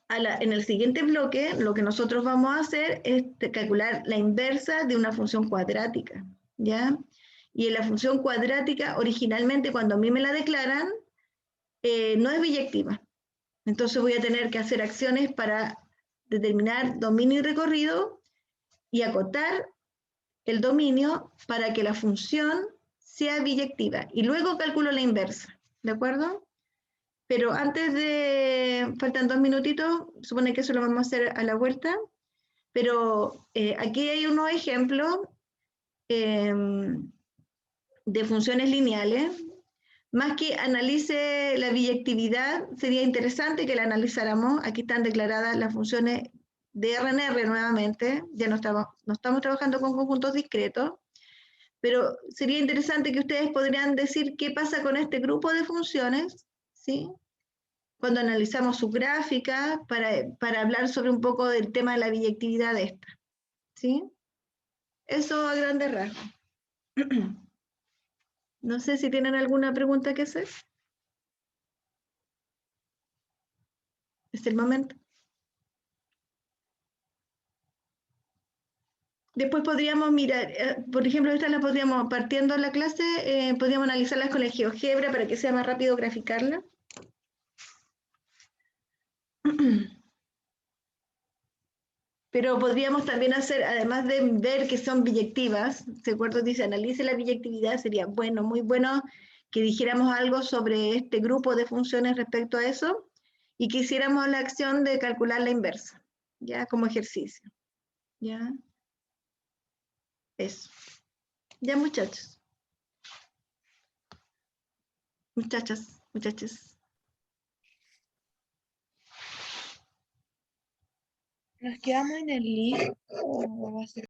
En el siguiente bloque, lo que nosotros vamos a hacer es calcular la inversa de una función cuadrática, ¿ya? Y en la función cuadrática, originalmente, cuando a mí me la declaran, no es biyectiva. Entonces voy a tener que hacer acciones para determinar dominio y recorrido y acotar el dominio para que la función sea biyectiva. Y luego calculo la inversa, ¿de acuerdo? Pero antes de, faltan 2 minutitos, supone que eso lo vamos a hacer a la vuelta, pero aquí hay unos ejemplos de funciones lineales. Más que analice la biyectividad, sería interesante que la analizáramos. Aquí están declaradas las funciones de RNR nuevamente, ya no estamos trabajando con conjuntos discretos, pero sería interesante que ustedes podrían decir qué pasa con este grupo de funciones, ¿sí? Cuando analizamos su gráfica, para hablar sobre un poco del tema de la biyectividad de esta. ¿Sí? Eso a grandes rasgos. No sé si tienen alguna pregunta que hacer. Es el momento. Después podríamos mirar, por ejemplo, estas las podríamos, partiendo la clase, podríamos analizarlas con el GeoGebra para que sea más rápido graficarla. Pero podríamos también hacer, además de ver que son biyectivas, ¿se acuerdan? Dice, analice la biyectividad, sería bueno, muy bueno que dijéramos algo sobre este grupo de funciones respecto a eso y que hiciéramos la acción de calcular la inversa, ya como ejercicio. Ya. Eso. Ya, muchachos. Muchachas, muchachos. ¿Nos quedamos en el list o va a ser